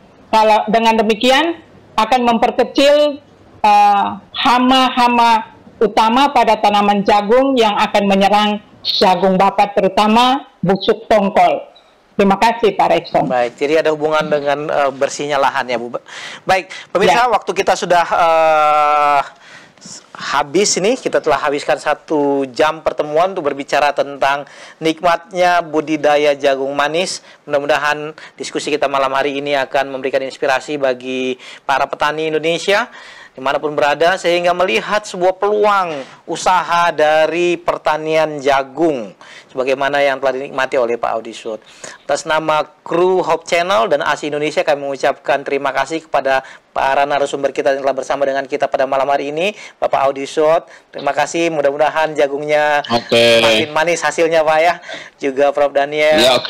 dengan demikian akan memperkecil hama-hama utama pada tanaman jagung yang akan menyerang jagung Bapak, terutama busuk tongkol. Terima kasih, Pak Rekson. Baik, jadi ada hubungan dengan bersihnya lahan ya, Bu. Baik, pemirsa, ya. Waktu kita sudah habis ini, kita telah habiskan 1 jam pertemuan untuk berbicara tentang nikmatnya budidaya jagung manis. Mudah-mudahan diskusi kita malam hari ini akan memberikan inspirasi bagi para petani Indonesia dimanapun berada, sehingga melihat sebuah peluang usaha dari pertanian jagung sebagaimana yang telah dinikmati oleh Pak Audi Sud. Atas nama kru Hope Channel dan ASI Indonesia, kami mengucapkan terima kasih kepada para narasumber kita yang telah bersama dengan kita pada malam hari ini. Bapak Audi Sud, terima kasih, mudah-mudahan jagungnya makin manis hasilnya, Pak ya. Juga Prof Daniel, ya,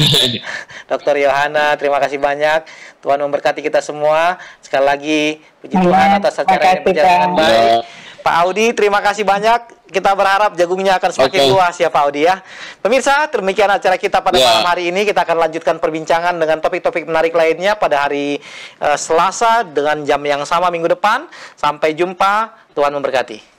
Dr. Yohana, terima kasih banyak. Tuhan memberkati kita semua. Sekali lagi puji Tuhan atas acara yang berjalan dengan baik. Pak Audi, terima kasih banyak. Kita berharap jagungnya akan semakin luas ya, Pak Audi ya. Pemirsa, demikian acara kita pada malam hari ini. Kita akan lanjutkan perbincangan dengan topik-topik menarik lainnya pada hari Selasa dengan jam yang sama minggu depan. Sampai jumpa. Tuhan memberkati.